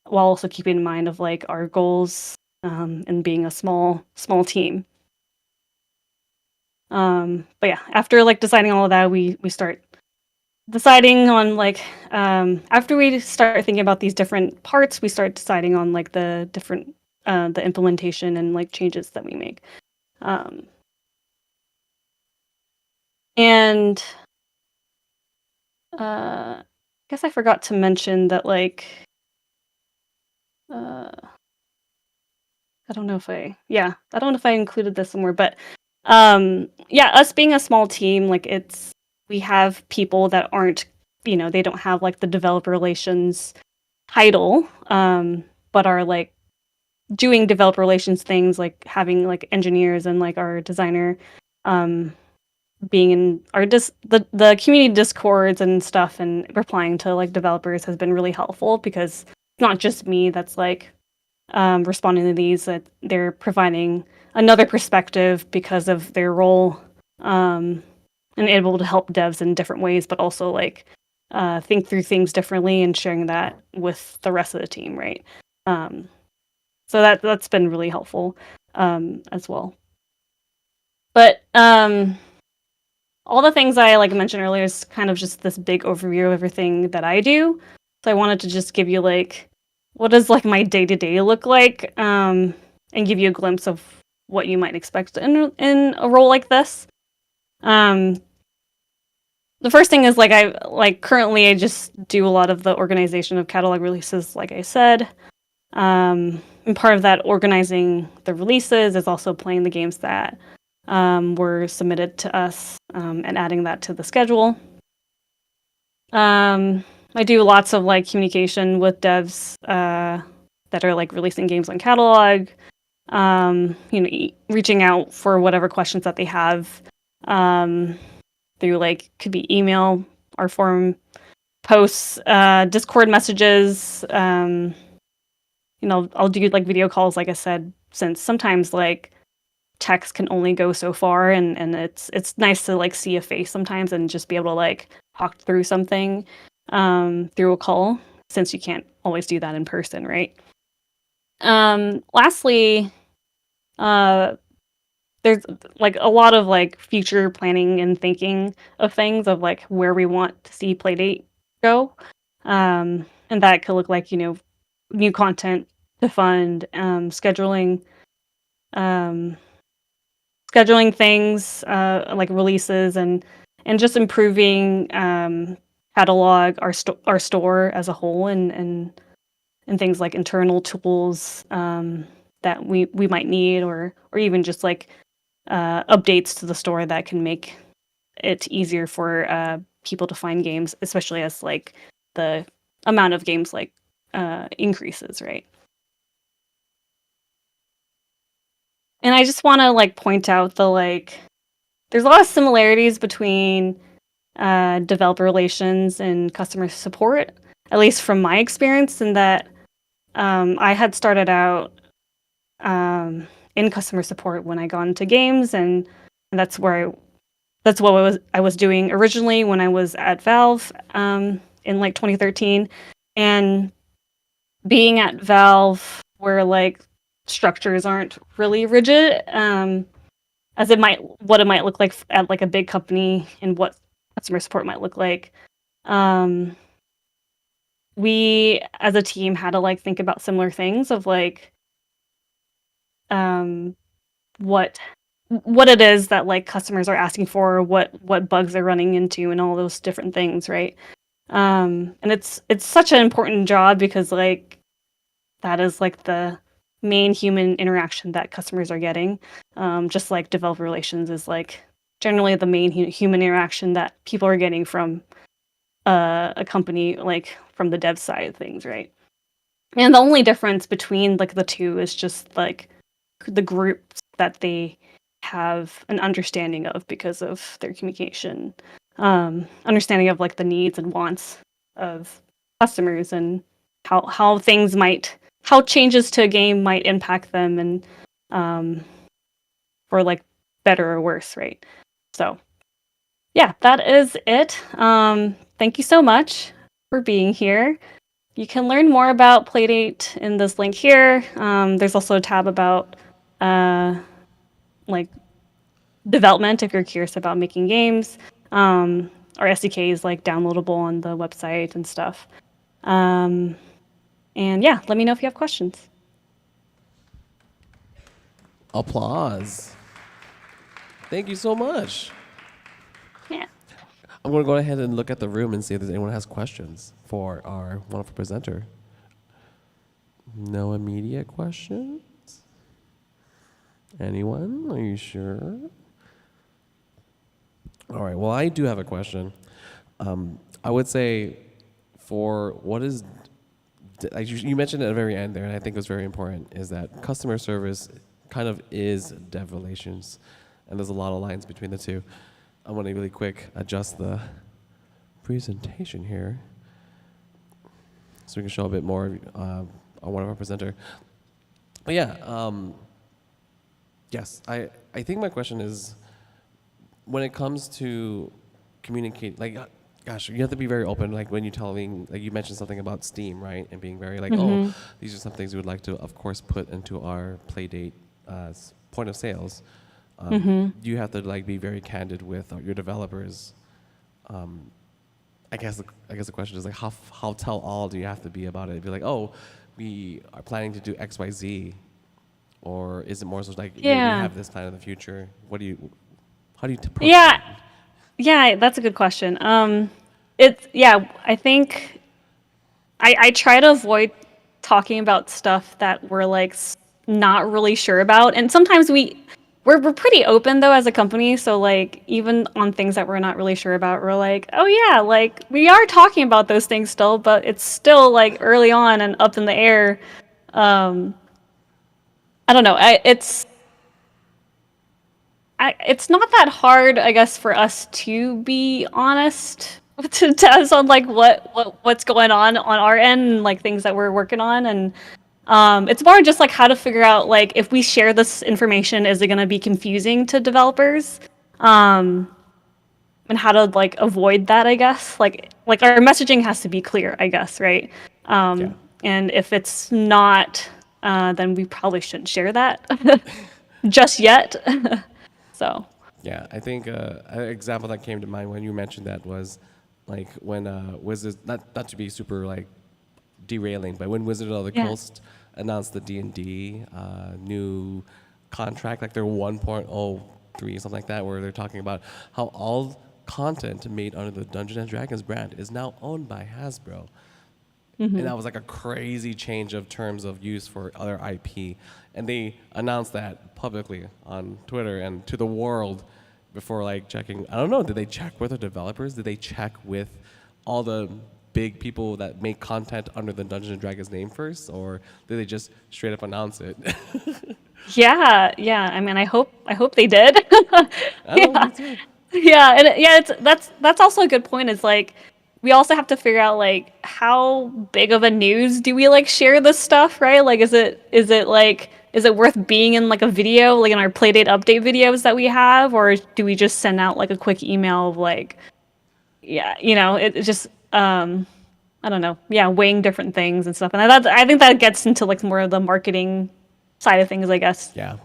Speaker 4: while also keeping in mind of like our goals, and being a small team. But yeah, after like deciding all of that, we start deciding on like, after we start thinking about these different parts, we start deciding on like the different the implementation and like changes that we make. And I guess I forgot to mention that like, I don't know if I included this somewhere, but yeah, us being a small team, like we have people that aren't, they don't have like the developer relations title, but are like doing developer relations things, like having like engineers and like our designer being in our the community discords and stuff, and replying to like developers has been really helpful, because it's not just me that's like responding to these, that they're providing another perspective because of their role, and able to help devs in different ways, but also like think through things differently and sharing that with the rest of the team, right? So that's been really helpful as well. But all the things I like mentioned earlier is kind of just this big overview of everything that I do. So I wanted to just give you like, what does like my day-to-day look like, and give you a glimpse of what you might expect in a role like this. The first thing is like currently I just do a lot of the organization of catalog releases, like I said. And part of that organizing the releases is also playing the games that were submitted to us, and adding that to the schedule. I do lots of like communication with devs that are like releasing games on catalog. reaching out for whatever questions that they have through like could be email, our forum posts, Discord messages. I'll do like video calls, like I said, since sometimes like text can only go so far, and it's nice to like see a face sometimes and just be able to like talk through something through a call, since you can't always do that in person, right? Lastly, there's like a lot of like future planning and thinking of things of like where we want to see Playdate go. And that could look like, new content to fund, um, scheduling things like releases, and just improving catalog our store as a whole, and things like internal tools that we might need, or even just like updates to the store that can make it easier for people to find games, especially as like the amount of games like increases, right? And I just want to like point out there's a lot of similarities between developer relations and customer support, at least from my experience, in that I had started out in customer support when I got into games, and that's what I was doing originally when I was at Valve in like 2013, and being at Valve where like structures aren't really rigid, as what it might look like at like a big company, and what customer support might look like. We as a team had to like think about similar things of like what it is that like customers are asking for, what bugs they're running into, and all those different things, right? And it's such an important job, because like that is like the main human interaction that customers are getting. Just like developer relations is like generally the main human interaction that people are getting from a company, like from the dev side of things, right? And the only difference between like the two is just like the groups that they have an understanding of because of their communication, understanding of like the needs and wants of customers, and how changes to a game might impact them, and for like better or worse, right? So yeah, that is it. Thank you so much for being here. You can learn more about Playdate in this link here. There's also a tab about like development if you're curious about making games. Our SDK is like downloadable on the website and stuff. And yeah, let me know if you have questions.
Speaker 1: Applause. Thank you so much.
Speaker 4: Yeah.
Speaker 1: I'm going to go ahead and look at the room and see if there's anyone who has questions for our wonderful presenter. No immediate questions? Anyone? Are you sure? All right. Well, I do have a question. I would say, for what is, like you mentioned at the very end there, and I think it was very important, is that customer service kind of is dev relations, and there's a lot of lines between the two. I want to really quick adjust the presentation here so we can show a bit more on one of our presenter. But yeah, yes, I think my question is, when it comes to communicate, like, gosh, you have to be very open, like when you're telling, like you mentioned something about Steam, right? And being very like, oh, these are some things we would like to, of course, put into our Playdate point of sales. You have to like be very candid with your developers. I guess the question is like, how tell all do you have to be about it? Be like, oh, we are planning to do X, Y, Z, or is it more so like, yeah, we have this plan in the future? How do you approach
Speaker 4: Yeah.
Speaker 1: that?
Speaker 4: Yeah, that's a good question. I think I try to avoid talking about stuff that we're like not really sure about, and sometimes we're pretty open though as a company. So like even on things that we're not really sure about, we're like, oh yeah, like we are talking about those things still, but it's still like early on and up in the air. I don't know. It's not that hard, I guess, for us to be honest to us on like what's going on our end, and like things that we're working on, and it's more just like how to figure out like if we share this information, is it going to be confusing to developers, and how to like avoid that, I guess. Like our messaging has to be clear, I guess, right?
Speaker 1: Yeah.
Speaker 4: And if it's not, then we probably shouldn't share that just yet. So.
Speaker 1: Yeah, I think an example that came to mind when you mentioned that was like when Wizards, not to be super like derailing, but when Wizard of the
Speaker 4: Yeah.
Speaker 1: Coast announced the D&D new contract, like their 1.03 something like that, where they're talking about how all content made under the Dungeons and Dragons brand is now owned by Hasbro. And that was like a crazy change of terms of use for other IP. And they announced that publicly on Twitter and to the world before like checking. I don't know, did they check with the developers? Did they check with all the big people that make content under the Dungeons and Dragons name first? Or did they just straight up announce it?
Speaker 4: Yeah. I mean, I hope they did.
Speaker 1: I don't know,
Speaker 4: Yeah.
Speaker 1: me too.
Speaker 4: Yeah, and yeah, that's also a good point. Is like we also have to figure out like how big of a news do we like share this stuff, right? Like is it worth being in like a video, like in our Playdate update videos that we have, or do we just send out like a quick email of like, yeah, it just I don't know, yeah, weighing different things and stuff. And I think that gets into like more of the marketing side of things, I guess,
Speaker 1: Yeah.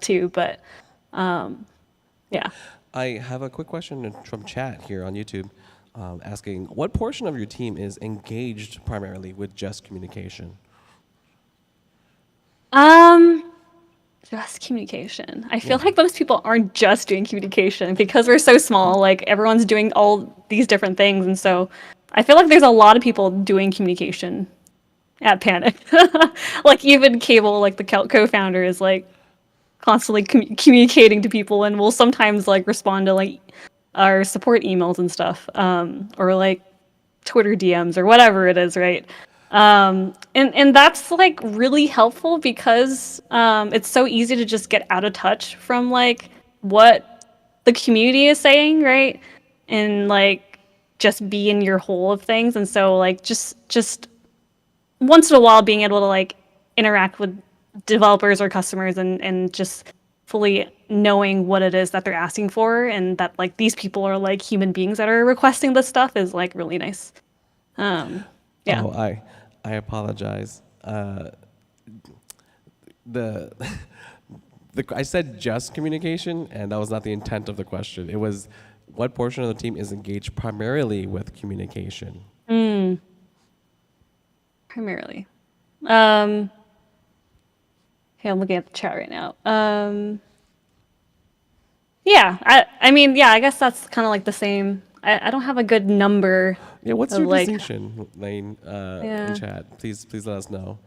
Speaker 4: too. But yeah.
Speaker 1: I have a quick question from chat here on YouTube asking, what portion of your team is engaged primarily with just communication?
Speaker 4: Um, just communication. I feel like most people aren't just doing communication because we're so small. Like everyone's doing all these different things, and so I feel like there's a lot of people doing communication at Panic. Like even Cable, like the co-founder, is like constantly communicating to people, and will sometimes like respond to like our support emails and stuff, or like Twitter DMs or whatever it is, right? And that's like really helpful because it's so easy to just get out of touch from like what the community is saying, right? And like just be in your hole of things. And so like just once in a while being able to like interact with developers or customers, and just fully knowing what it is that they're asking for, and that like these people are like human beings that are requesting this stuff is like really nice. Yeah.
Speaker 1: Oh, I apologize. The, I said just communication, and that was not the intent of the question. It was, what portion of the team is engaged primarily with communication?
Speaker 4: Primarily. Okay, I'm looking at the chat right now. Yeah, I mean, yeah, I guess that's kind of like the same. I don't have a good number
Speaker 1: Yeah, what's
Speaker 4: of
Speaker 1: your
Speaker 4: like,
Speaker 1: distinction, Lane,
Speaker 4: Yeah.
Speaker 1: in chat? Please let us know.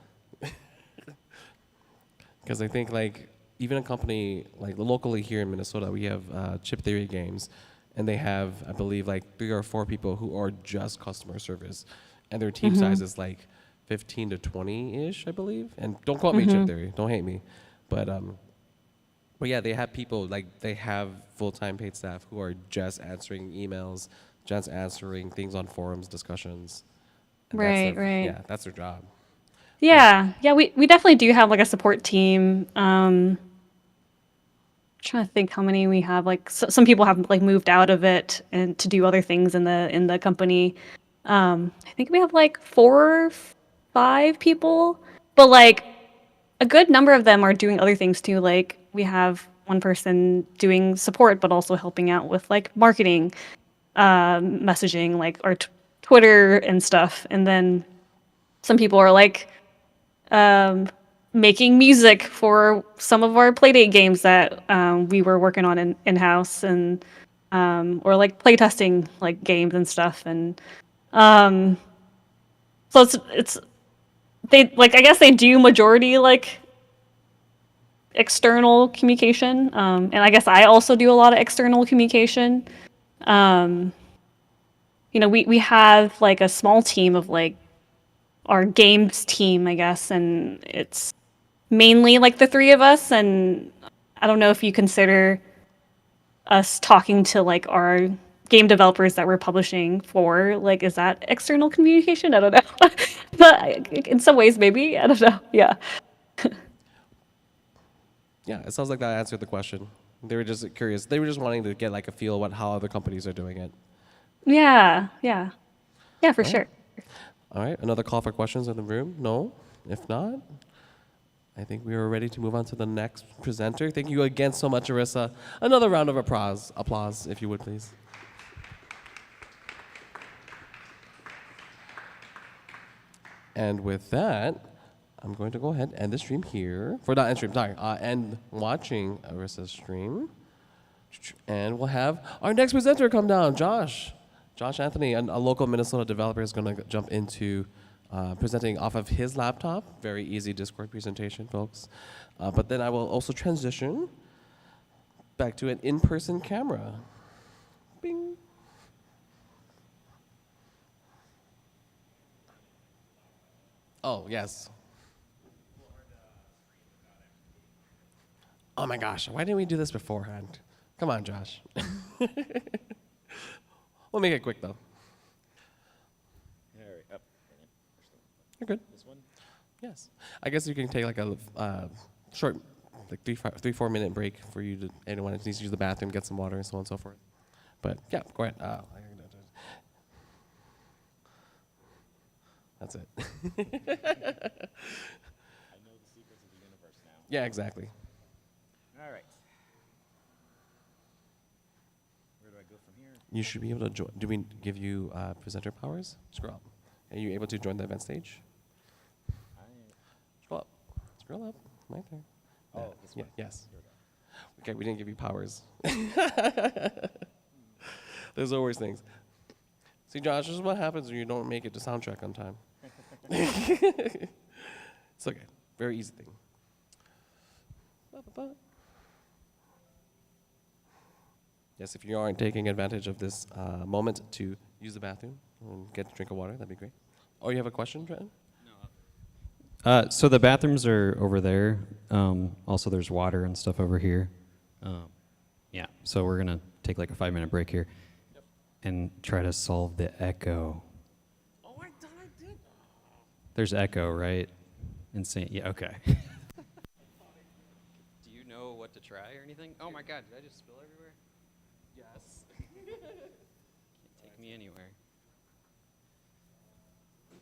Speaker 1: Because I think like even a company like locally here in Minnesota, we have Chip Theory Games, and they have, I believe, like 3 or 4 people who are just customer service, and their team size is like 15 to 20-ish, I believe. And don't quote me, Chip Theory, don't hate me, but yeah, they have people like they have full-time paid staff who are just answering emails, just answering things on forums, discussions. And
Speaker 4: Right, right.
Speaker 1: Yeah, that's their job.
Speaker 4: Yeah, we definitely do have like a support team. Trying to think how many we have. Like some people have like moved out of it and to do other things in the company. I think we have like 4 or 5 people, but like a good number of them are doing other things too. Like we have one person doing support, but also helping out with like marketing, messaging, like our Twitter and stuff. And then some people are like making music for some of our Playdate games that we were working on in-house, and or like playtesting like games and stuff. And so it's they like, I guess they do majority like external communication, and I guess I also do a lot of external communication. We have like a small team of like our games team, I guess, and it's mainly like the three of us, and I don't know if you consider us talking to like our game developers that we're publishing for, like, is that external communication? I don't know. But in some ways, maybe. I don't know. Yeah.
Speaker 1: Yeah, it sounds like that answered the question. They were just curious. They were just wanting to get like a feel what how other companies are doing it.
Speaker 4: Yeah. Yeah. Yeah, for
Speaker 1: All right.
Speaker 4: sure.
Speaker 1: All right, another call for questions in the room? No? If not, I think we are ready to move on to the next presenter. Thank you again so much, Arisa. Another round of applause, if you would, please. And with that, I'm going to go ahead and end the stream here. For not end stream, sorry. End watching Arisa's stream. And we'll have our next presenter come down, Josh. Josh Anthony, a local Minnesota developer, is going to jump into presenting off of his laptop. Very easy Discord presentation, folks. But then I will also transition back to an in-person camera. Bing. Oh, yes. Oh my gosh, why didn't we do this beforehand? Come on, Josh. We'll make it quick, though.
Speaker 5: All right, up.
Speaker 1: You're good.
Speaker 5: This one?
Speaker 1: Yes. I guess you can take like a short, like 3-4 minute break for you to, anyone that needs to use the bathroom, get some water, and so on and so forth. But yeah, go ahead. That's it.
Speaker 5: I know the secrets of the universe now.
Speaker 1: Yeah, exactly.
Speaker 5: All right. Where do I go from here?
Speaker 1: You should be able to join. Do we give you presenter powers? Scroll up. Are you able to join the event stage? Scroll up. Scroll up. Right there.
Speaker 5: Oh,
Speaker 1: Yeah.
Speaker 5: this
Speaker 1: Yeah,
Speaker 5: one.
Speaker 1: yes. Okay, we didn't give you powers. There's always things. See, Josh, this is what happens when you don't make it to soundtrack on time. It's okay. Very easy thing. Ba-ba-ba. Yes, if you aren't taking advantage of this moment to use the bathroom and get a drink of water, that'd be great. Oh, you have a question, Trenton?
Speaker 3: So the bathrooms are over there. Also, there's water and stuff over here. Yeah, so we're going to take like a 5-minute break here and try to solve the echo.
Speaker 1: Oh, I thought I did.
Speaker 3: There's echo, right? Insane. Yeah, okay. Do you know what to try or anything? Oh my God, did I just spill everywhere?
Speaker 1: Yes.
Speaker 3: Can't take me anywhere. Do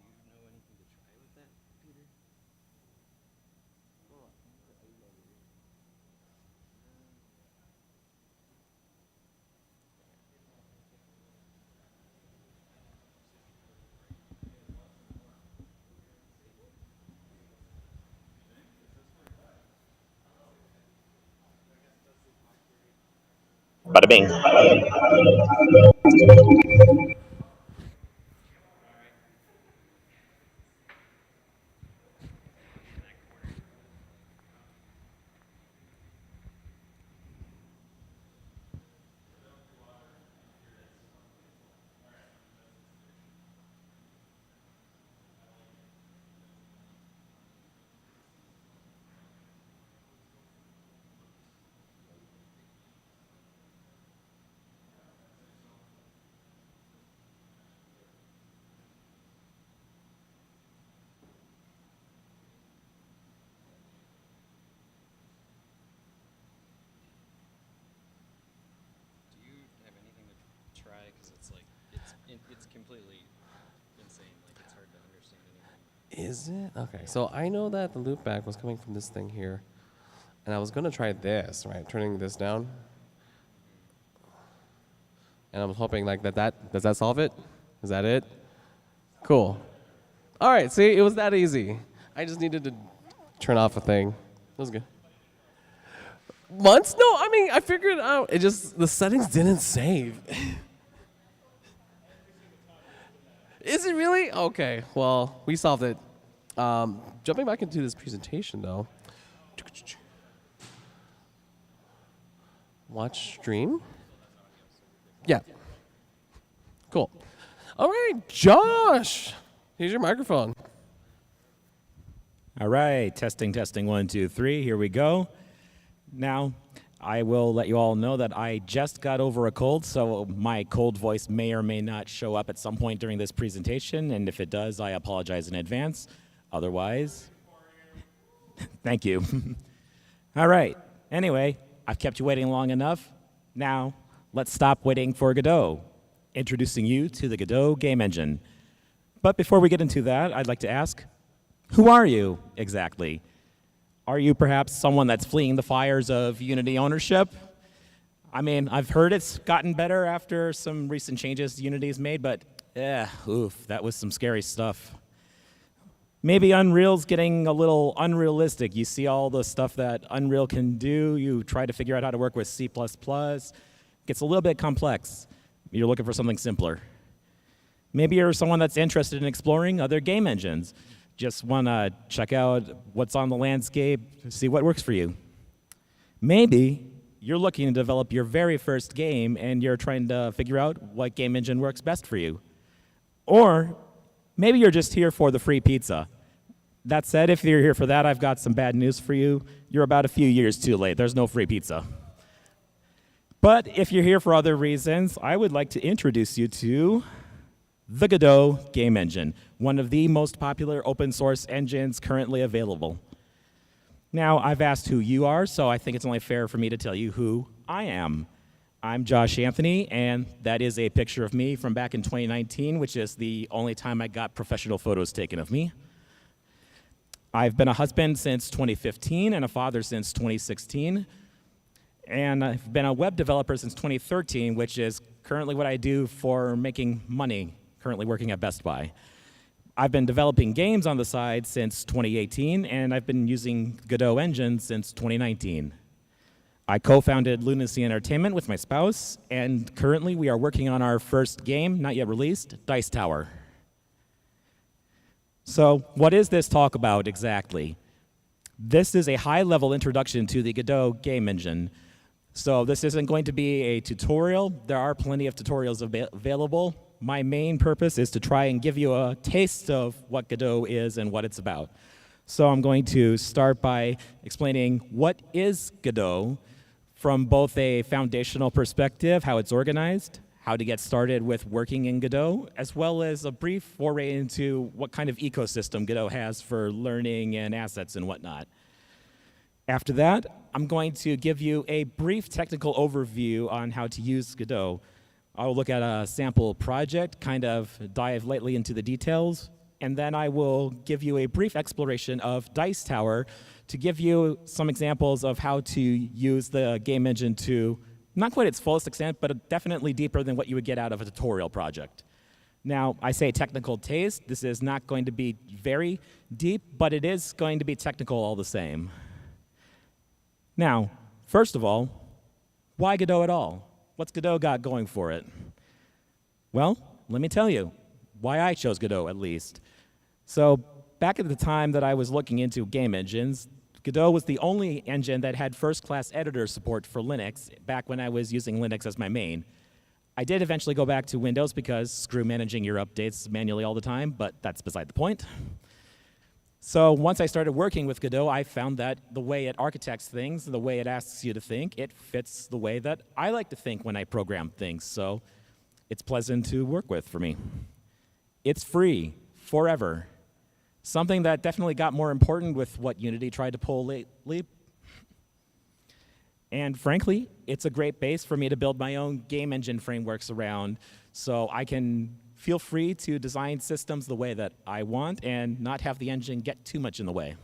Speaker 3: you know anything to try with that, Peter?
Speaker 6: Bada bing.
Speaker 3: Do you have anything to try? Because it's like, it's completely insane. Like, it's hard to understand anything.
Speaker 1: Is it? Okay, so I know that the loopback was coming from this thing here. And I was going to try this, right? Turning this down. And I was hoping like does that solve it? Is that it? Cool. All right, see, it was that easy. I just needed to turn off a thing. That was good. Months? No, I mean, I figured it out. It just, the settings didn't save. Is it really? Okay, well, we solved it. Jumping back into this presentation, though, Watch stream? Yeah. Cool. All right, Josh. Here's your microphone.
Speaker 5: All right, testing, 1, 2, 3. Here we go. Now, I will let you all know that I just got over a cold, so my cold voice may or may not show up at some point during this presentation, and if it does, I apologize in advance. Otherwise, thank you. All right, anyway, I've kept you waiting long enough. Now, let's stop waiting for Godot. Introducing you to the Godot game engine. But before we get into that, I'd like to ask, who are you exactly? Are you perhaps someone that's fleeing the fires of Unity ownership? I mean, I've heard it's gotten better after some recent changes Unity's made, but that was some scary stuff. Maybe Unreal's getting a little unrealistic. You see all the stuff that Unreal can do. You try to figure out how to work with C++. It gets a little bit complex. You're looking for something simpler. Maybe you're someone that's interested in exploring other game engines. Just want to check out what's on the landscape, see what works for you. Maybe you're looking to develop your very first game and you're trying to figure out what game engine works best for you. Or maybe you're just here for the free pizza. That said, if you're here for that, I've got some bad news for you. You're about a few years too late. There's no free pizza. But if you're here for other reasons, I would like to introduce you to the Godot game engine, one of the most popular open source engines currently available. Now, I've asked who you are, so I think it's only fair for me to tell you who I am. I'm Josh Anthony, and that is a picture of me from back in 2019, which is the only time I got professional photos taken of me. I've been a husband since 2015 and a father since 2016. And I've been a web developer since 2013, which is currently what I do for making money, currently working at Best Buy. I've been developing games on the side since 2018, and I've been using Godot engine since 2019. I co-founded Lunacy Entertainment with my spouse, and currently we are working on our first game, not yet released, Dice Tower. So what is this talk about exactly? This is a high-level introduction to the Godot game engine. So this isn't going to be a tutorial. There are plenty of tutorials available. My main purpose is to try and give you a taste of what Godot is and what it's about. So I'm going to start by explaining what is Godot from both a foundational perspective, how it's organized, how to get started with working in Godot, as well as a brief foray into what kind of ecosystem Godot has for learning and assets and whatnot. After that, I'm going to give you a brief technical overview on how to use Godot. I'll look at a sample project, kind of dive lightly into the details, and then I will give you a brief exploration of Dice Tower to give you some examples of how to use the game engine to, not quite its fullest extent, but definitely deeper than what you would get out of a tutorial project. Now, I say technical taste. This is not going to be very deep, but it is going to be technical all the same. Now, first of all, why Godot at all? What's Godot got going for it? Well, let me tell you why I chose Godot, at least. So back at the time that I was looking into game engines, Godot was the only engine that had first-class editor support for Linux back when I was using Linux as my main. I did eventually go back to Windows because screw managing your updates manually all the time, but that's beside the point. So once I started working with Godot, I found that the way it architects things, the way it asks you to think, it fits the way that I like to think when I program things. So it's pleasant to work with for me. It's free forever. Something that definitely got more important with what Unity tried to pull lately. And frankly, it's a great base for me to build my own game engine frameworks around, so I can feel free to design systems the way that I want and not have the engine get too much in the way.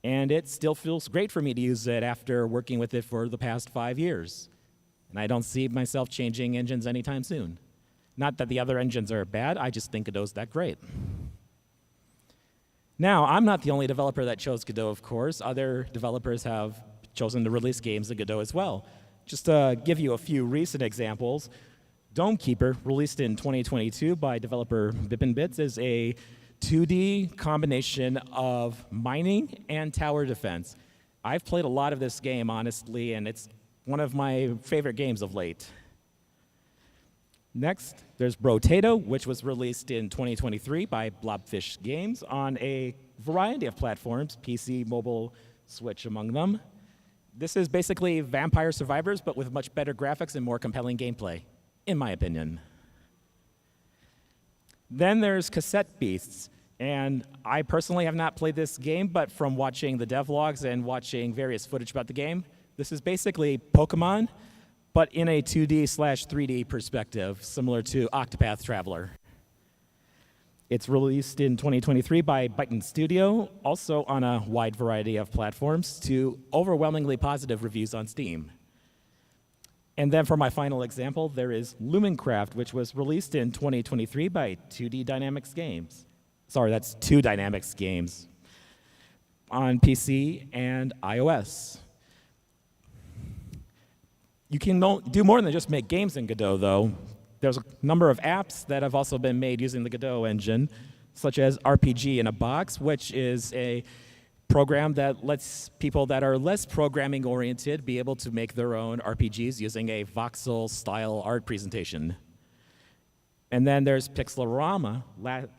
Speaker 5: And it still feels great for me to use it after working with it for the past 5 years. And I don't see myself changing engines anytime soon. Not that the other engines are bad, I just think Godot's that great. Now, I'm not the only developer that chose Godot, of course. Other developers have chosen to release games in Godot as well. Just to give you a few recent examples, Dome Keeper, released in 2022 by developer Bipin Bits, is a 2D combination of mining and tower defense. I've played a lot of this game, honestly, and it's one of my favorite games of late. Next, there's Brotato, which was released in 2023 by Blobfish Games on a variety of platforms, PC, mobile, Switch among them. This is basically Vampire Survivors, but with much better graphics and more compelling gameplay, in my opinion. Then there's Cassette Beasts, and I personally have not played this game, but from watching the devlogs and watching various footage about the game, this is basically Pokemon, but in a 2D/3D perspective, similar to Octopath Traveler. It's released in 2023 by Byton Studio, also on a wide variety of platforms, to overwhelmingly positive reviews on Steam. And then for my final example, there is Lumencraft, which was released in 2023 by 2D Dynamics Games. Sorry, that's 2 Dynamics Games on PC and iOS. You can do more than just make games in Godot, though. There's a number of apps that have also been made using the Godot engine, such as RPG in a Box, which is a program that lets people that are less programming oriented be able to make their own RPGs using a voxel-style art presentation. And then there's Pixelorama,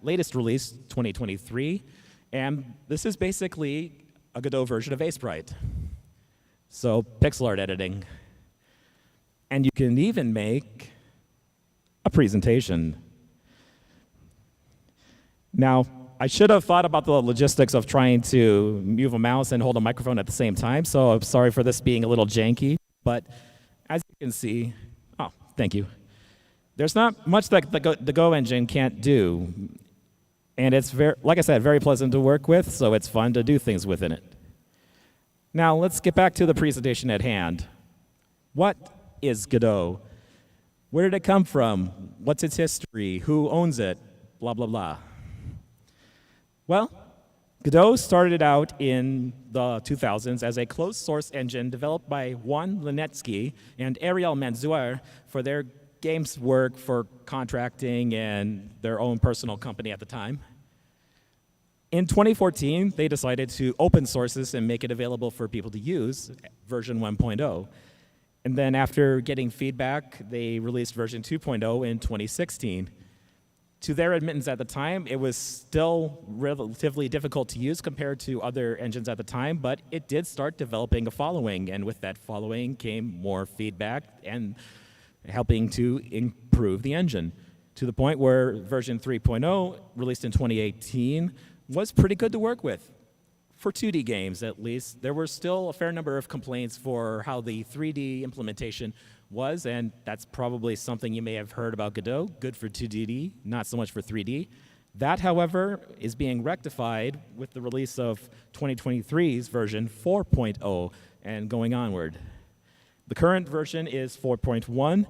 Speaker 5: latest release, 2023, and this is basically a Godot version of Sprite. So pixel art editing. And you can even make a presentation. Now, I should have thought about the logistics of trying to move a mouse and hold a microphone at the same time, so I'm sorry for this being a little janky, but as you can see, oh, thank you. There's not much that the Go engine can't do, and it's, like I said, very pleasant to work with, so it's fun to do things within it. Now, let's get back to the presentation at hand. What is Godot? Where did it come from? What's its history? Who owns it? Blah, blah, blah. Well, Godot started out in the 2000s as a closed source engine developed by Juan Linetsky and Ariel Manzuer for their games work for contracting and their own personal company at the time. In 2014, they decided to open source this and make it available for people to use, version 1.0. And then after getting feedback, they released version 2.0 in 2016. To their admittance at the time, it was still relatively difficult to use compared to other engines at the time, but it did start developing a following, and with that following came more feedback and helping to improve the engine, to the point where version 3.0, released in 2018, was pretty good to work with. For 2D games, at least, there were still a fair number of complaints for how the 3D implementation was, and that's probably something you may have heard about Godot, good for 2D, not so much for 3D. That, however, is being rectified with the release of 2023's version 4.0 and going onward. The current version is 4.1.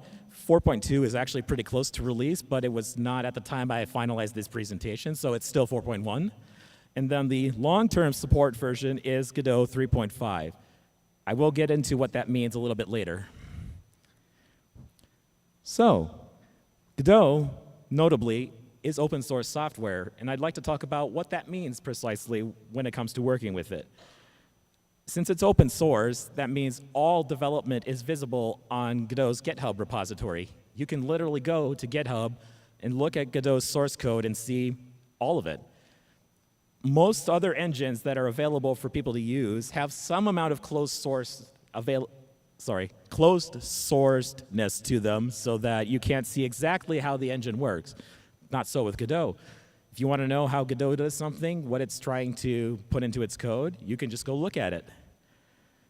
Speaker 5: 4.2 is actually pretty close to release, but it was not at the time I finalized this presentation, so it's still 4.1. And then the long-term support version is Godot 3.5. I will get into what that means a little bit later. So, Godot, notably, is open source software, and I'd like to talk about what that means precisely when it comes to working with it. Since it's open source, that means all development is visible on Godot's GitHub repository. You can literally go to GitHub and look at Godot's source code and see all of it. Most other engines that are available for people to use have some amount of closed sourcedness to them so that you can't see exactly how the engine works. Not so with Godot. If you want to know how Godot does something, what it's trying to put into its code, you can just go look at it.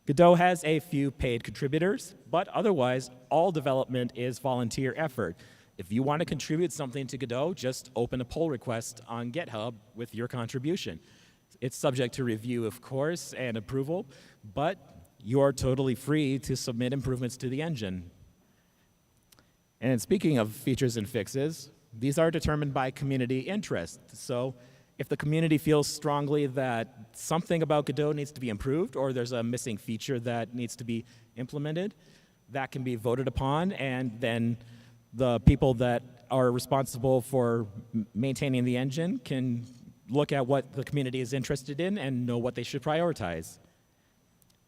Speaker 5: Godot has a few paid contributors, but otherwise, all development is volunteer effort. If you want to contribute something to Godot, just open a pull request on GitHub with your contribution. It's subject to review, of course, and approval, but you're totally free to submit improvements to the engine. And speaking of features and fixes, these are determined by community interest. So if the community feels strongly that something about Godot needs to be improved or there's a missing feature that needs to be implemented, that can be voted upon, and then the people that are responsible for maintaining the engine can look at what the community is interested in and know what they should prioritize.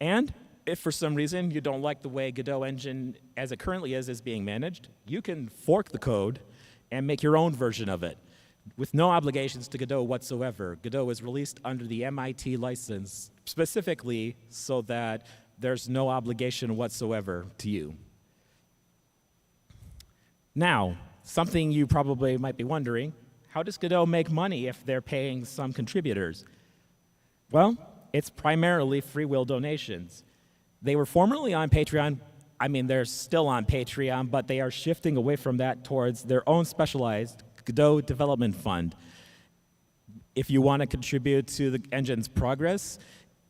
Speaker 5: And if for some reason you don't like the way Godot engine as it currently is being managed, you can fork the code and make your own version of it with no obligations to Godot whatsoever. Godot is released under the MIT license specifically so that there's no obligation whatsoever to you. Now, something you probably might be wondering, how does Godot make money if they're paying some contributors? Well, it's primarily free will donations. They were formerly on Patreon. I mean, they're still on Patreon, but they are shifting away from that towards their own specialized Godot development fund. If you want to contribute to the engine's progress,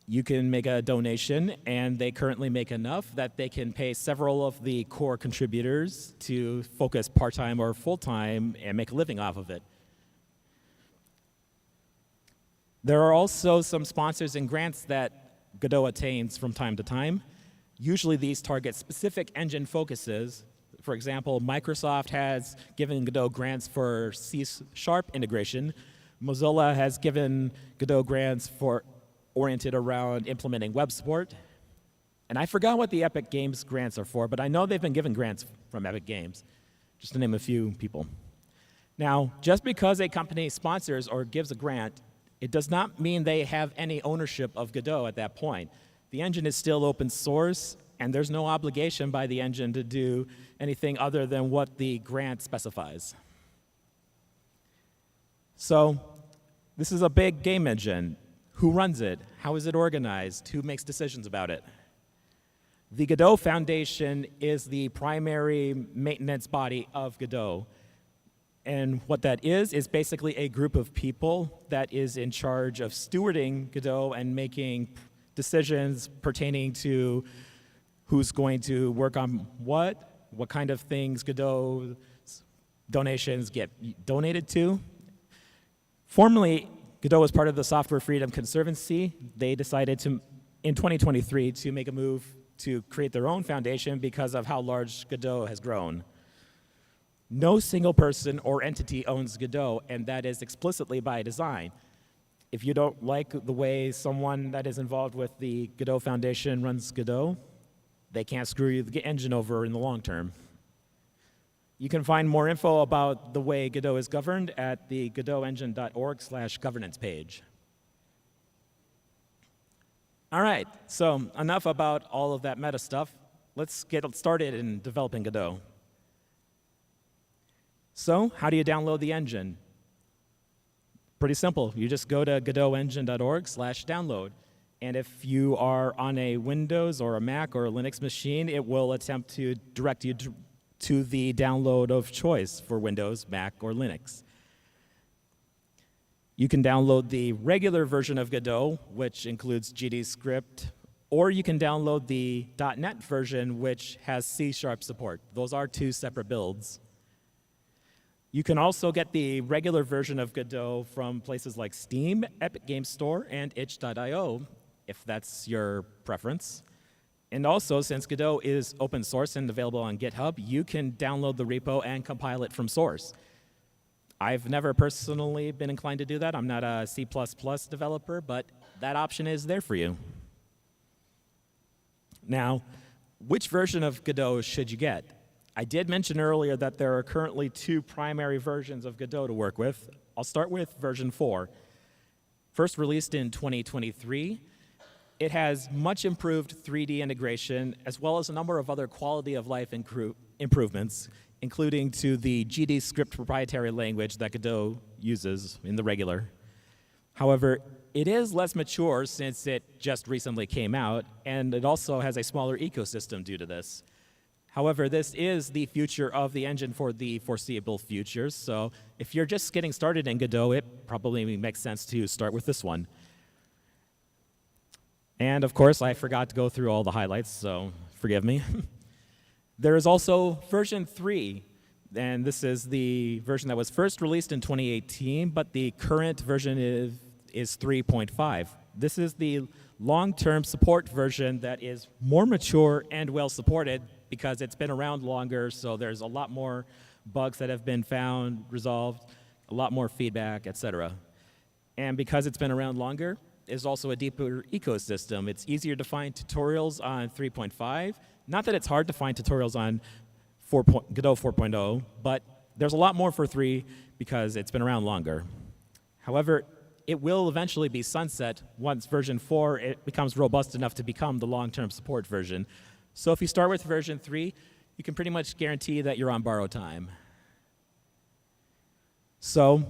Speaker 5: you can make a donation, and they currently make enough that they can pay several of the core contributors to focus part-time or full-time and make a living off of it. There are also some sponsors and grants that Godot attains from time to time. Usually these target specific engine focuses. For example, Microsoft has given Godot grants for C# integration. Mozilla has given Godot grants oriented around implementing web support. And I forgot what the Epic Games grants are for, but I know they've been given grants from Epic Games, just to name a few people. Now, just because a company sponsors or gives a grant, it does not mean they have any ownership of Godot at that point. The engine is still open source, and there's no obligation by the engine to do anything other than what the grant specifies. So, this is a big game engine. Who runs it? How is it organized? Who makes decisions about it? The Godot Foundation is the primary maintenance body of Godot. And what that is basically a group of people that is in charge of stewarding Godot and making decisions pertaining to who's going to work on what kind of things Godot donations get donated to. Formerly, Godot was part of the Software Freedom Conservancy. They decided in 2023 to make a move to create their own foundation because of how large Godot has grown. No single person or entity owns Godot, and that is explicitly by design. If you don't like the way someone that is involved with the Godot Foundation runs Godot, they can't screw the engine over in the long term. You can find more info about the way Godot is governed at the godotengine.org/governance page. All right, so enough about all of that meta stuff. Let's get started in developing Godot. So, how do you download the engine? Pretty simple. You just go to godotengine.org/download. And if you are on a Windows or a Mac or a Linux machine, it will attempt to direct you to the download of choice for Windows, Mac, or Linux. You can download the regular version of Godot, which includes GDScript, or you can download the .NET version, which has C# support. Those are two separate builds. You can also get the regular version of Godot from places like Steam, Epic Games Store, and itch.io, if that's your preference. And also, since Godot is open source and available on GitHub, you can download the repo and compile it from source. I've never personally been inclined to do that. I'm not a C++ developer, but that option is there for you. Now, which version of Godot should you get? I did mention earlier that there are currently two primary versions of Godot to work with. I'll start with version 4. First released in 2023, it has much improved 3D integration, as well as a number of other quality of life improvements, including to the GDScript proprietary language that Godot uses in the regular. However, it is less mature since it just recently came out, and it also has a smaller ecosystem due to this. However, this is the future of the engine for the foreseeable future, so if you're just getting started in Godot, it probably makes sense to start with this one. And of course, I forgot to go through all the highlights, so forgive me. There is also version 3, and this is the version that was first released in 2018, but the current version is 3.5. This is the long-term support version that is more mature and well-supported because it's been around longer, so there's a lot more bugs that have been found, resolved, a lot more feedback, etc. And because it's been around longer, it's also a deeper ecosystem. It's easier to find tutorials on 3.5. Not that it's hard to find tutorials on Godot 4.0, but there's a lot more for 3 because it's been around longer. However, it will eventually be sunset once version 4 it becomes robust enough to become the long-term support version. So if you start with version 3, you can pretty much guarantee that you're on borrowed time. So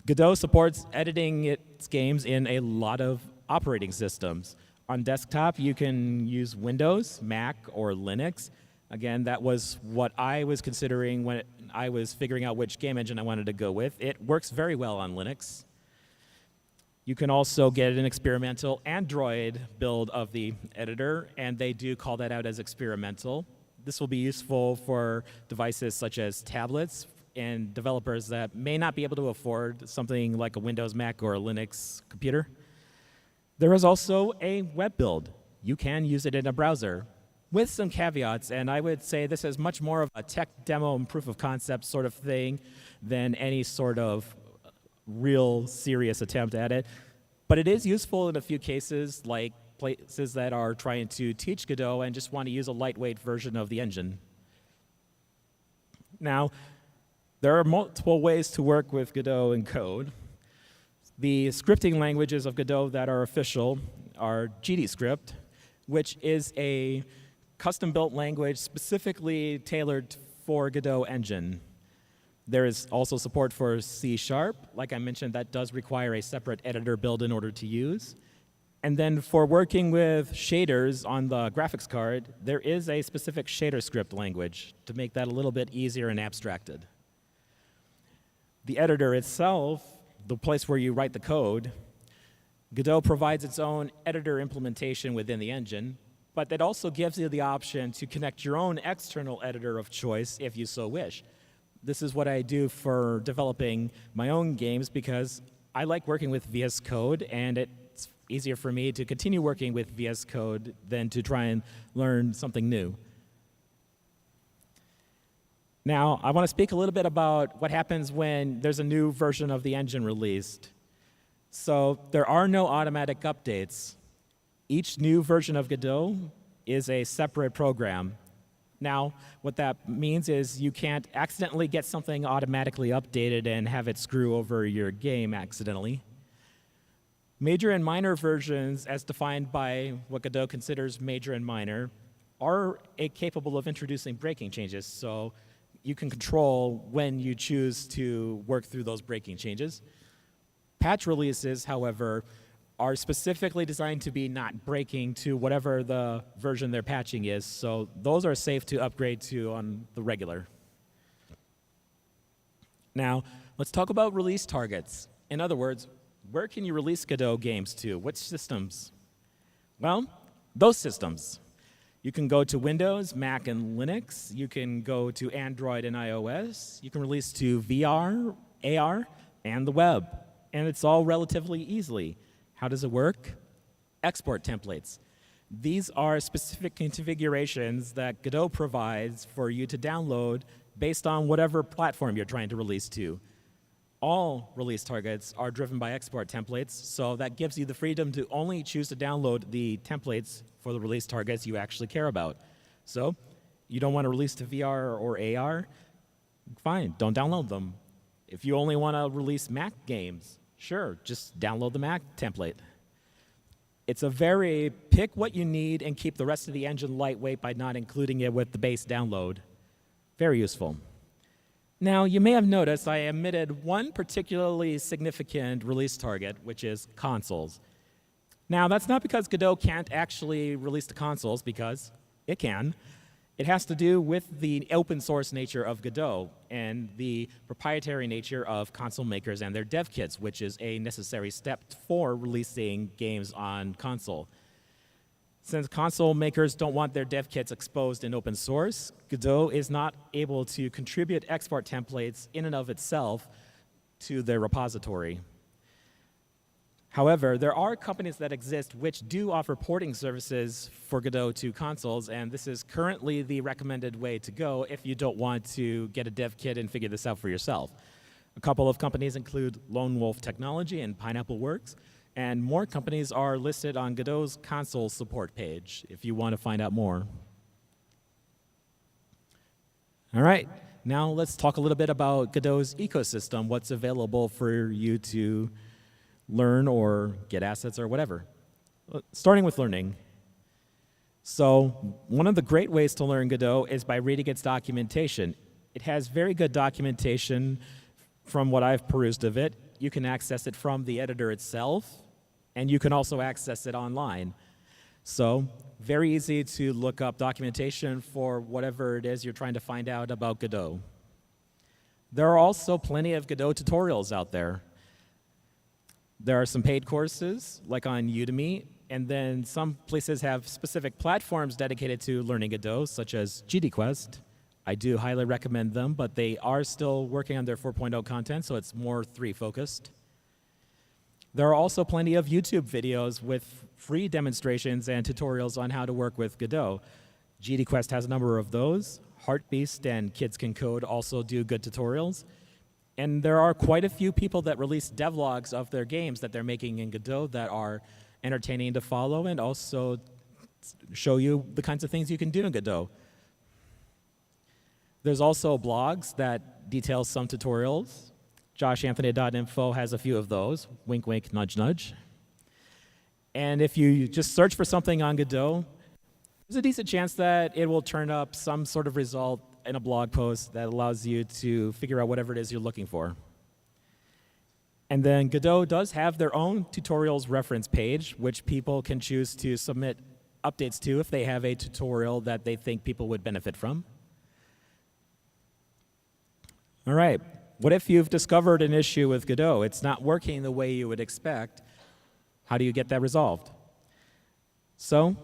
Speaker 5: Godot supports editing its games in a lot of operating systems. On desktop, you can use Windows, Mac, or Linux. Again, that was what I was considering when I was figuring out which game engine I wanted to go with. It works very well on Linux. You can also get an experimental Android build of the editor, and they do call that out as experimental. This will be useful for devices such as tablets and developers that may not be able to afford something like a Windows, Mac, or a Linux computer. There is also a web build. You can use it in a browser with some caveats, and I would say this is much more of a tech demo and proof of concept sort of thing than any sort of real serious attempt at it. But it is useful in a few cases, like places that are trying to teach Godot and just want to use a lightweight version of the engine. Now, there are multiple ways to work with Godot in code. The scripting languages of Godot that are official are GDScript, which is a custom-built language specifically tailored for Godot engine. There is also support for C#. Like I mentioned, that does require a separate editor build in order to use. And then for working with shaders on the graphics card, there is a specific shader script language to make that a little bit easier and abstracted. The editor itself, the place where you write the code, Godot provides its own editor implementation within the engine, but that also gives you the option to connect your own external editor of choice if you so wish. This is what I do for developing my own games because I like working with VS Code, and it's easier for me to continue working with VS Code than to try and learn something new. Now, I want to speak a little bit about what happens when there's a new version of the engine released. So there are no automatic updates. Each new version of Godot is a separate program. Now, what that means is you can't accidentally get something automatically updated and have it screw over your game accidentally. Major and minor versions, as defined by what Godot considers major and minor, are capable of introducing breaking changes. So you can control when you choose to work through those breaking changes. Patch releases, however, are specifically designed to be not breaking to whatever the version they're patching is, so those are safe to upgrade to on the regular. Now, let's talk about release targets. In other words, where can you release Godot games to? Which systems? Well, those systems. You can go to Windows, Mac, and Linux. You can go to Android and iOS. You can release to VR, AR, and the web. And it's all relatively easily. How does it work? Export templates. These are specific configurations that Godot provides for you to download based on whatever platform you're trying to release to. All release targets are driven by export templates, so that gives you the freedom to only choose to download the templates for the release targets you actually care about. So, you don't want to release to VR or AR? Fine, don't download them. If you only want to release Mac games, sure, just download the Mac template. It's a very pick what you need and keep the rest of the engine lightweight by not including it with the base download. Very useful. Now, you may have noticed I omitted one particularly significant release target, which is consoles. Now, that's not because Godot can't actually release to consoles, because it can. It has to do with the open source nature of Godot and the proprietary nature of console makers and their dev kits, which is a necessary step for releasing games on console. Since console makers don't want their dev kits exposed in open source, Godot is not able to contribute export templates in and of itself to their repository. However, there are companies that exist which do offer porting services for Godot to consoles, and this is currently the recommended way to go if you don't want to get a dev kit and figure this out for yourself. A couple of companies include Lone Wolf Technology and Pineapple Works, and more companies are listed on Godot's console support page if you want to find out more. All right, now let's talk a little bit about Godot's ecosystem, what's available for you to learn or get assets or whatever. Starting with learning. So one of the great ways to learn Godot is by reading its documentation. It has very good documentation from what I've perused of it. You can access it from the editor itself, and you can also access it online. So very easy to look up documentation for whatever it is you're trying to find out about Godot. There are also plenty of Godot tutorials out there. There are some paid courses, like on Udemy, and then some places have specific platforms dedicated to learning Godot, such as GDQuest. I do highly recommend them, but they are still working on their 4.0 content, so it's more 3 focused. There are also plenty of YouTube videos with free demonstrations and tutorials on how to work with Godot. GDQuest has a number of those. Heartbeast and Kids Can Code also do good tutorials. And there are quite a few people that release devlogs of their games that they're making in Godot that are entertaining to follow and also show you the kinds of things you can do in Godot. There's also blogs that detail some tutorials. JoshAnthony.info has a few of those. Wink, wink, nudge, nudge. And if you just search for something on Godot, there's a decent chance that it will turn up some sort of result in a blog post that allows you to figure out whatever it is you're looking for. And then Godot does have their own tutorials reference page, which people can choose to submit updates to if they have a tutorial that they think people would benefit from. All right, what if you've discovered an issue with Godot? It's not working the way you would expect. How do you get that resolved? So,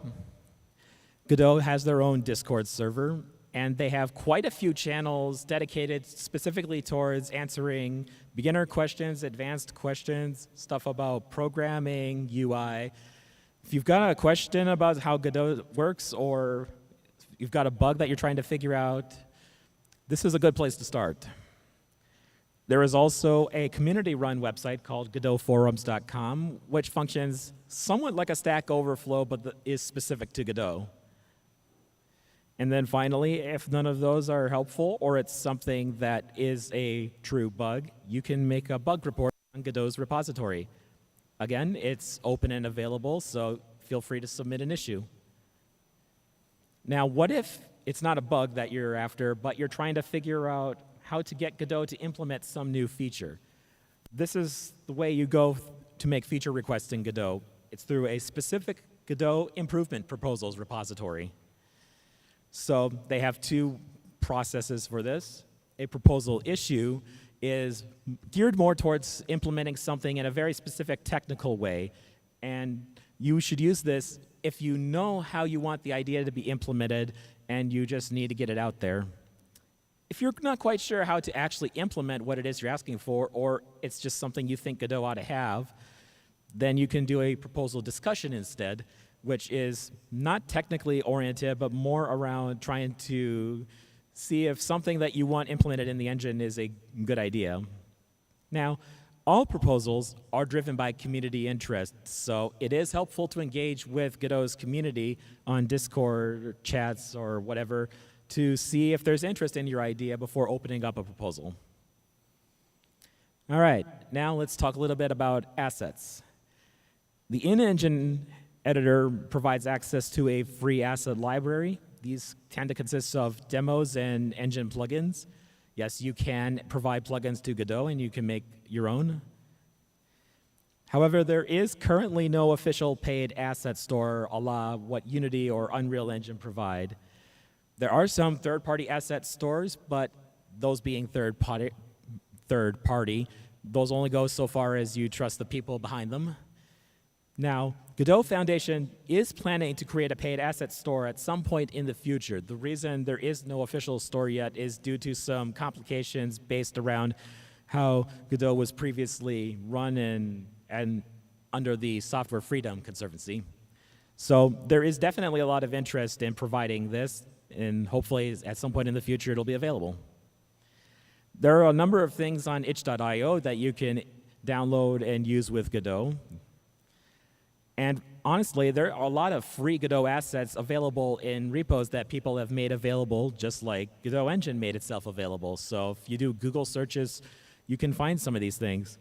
Speaker 5: Godot has their own Discord server, and they have quite a few channels dedicated specifically towards answering beginner questions, advanced questions, stuff about programming, UI. If you've got a question about how Godot works, or you've got a bug that you're trying to figure out, this is a good place to start. There is also a community-run website called GodotForums.com, which functions somewhat like a Stack Overflow, but is specific to Godot. And then finally, if none of those are helpful, or it's something that is a true bug, you can make a bug report on Godot's repository. Again, it's open and available, so feel free to submit an issue. Now, what if it's not a bug that you're after, but you're trying to figure out how to get Godot to implement some new feature? This is the way you go to make feature requests in Godot. It's through a specific Godot improvement proposals repository. So they have 2 processes for this. A proposal issue is geared more towards implementing something in a very specific technical way, and you should use this if you know how you want the idea to be implemented and you just need to get it out there. If you're not quite sure how to actually implement what it is you're asking for, or it's just something you think Godot ought to have, then you can do a proposal discussion instead, which is not technically oriented, but more around trying to see if something that you want implemented in the engine is a good idea. Now, all proposals are driven by community interest, so it is helpful to engage with Godot's community on Discord or chats or whatever to see if there's interest in your idea before opening up a proposal. All right, now let's talk a little bit about assets. The in-engine editor provides access to a free asset library. These tend to consist of demos and engine plugins. Yes, you can provide plugins to Godot, and you can make your own. However, there is currently no official paid asset store a la what Unity or Unreal Engine provide. There are some third-party asset stores, but those being third party, those only go so far as you trust the people behind them. Now, Godot Foundation is planning to create a paid asset store at some point in the future. The reason there is no official store yet is due to some complications based around how Godot was previously run and under the Software Freedom Conservancy. So there is definitely a lot of interest in providing this, and hopefully at some point in the future it'll be available. There are a number of things on itch.io that you can download and use with Godot. And honestly, there are a lot of free Godot assets available in repos that people have made available, just like Godot Engine made itself available. So if you do Google searches, you can find some of these things.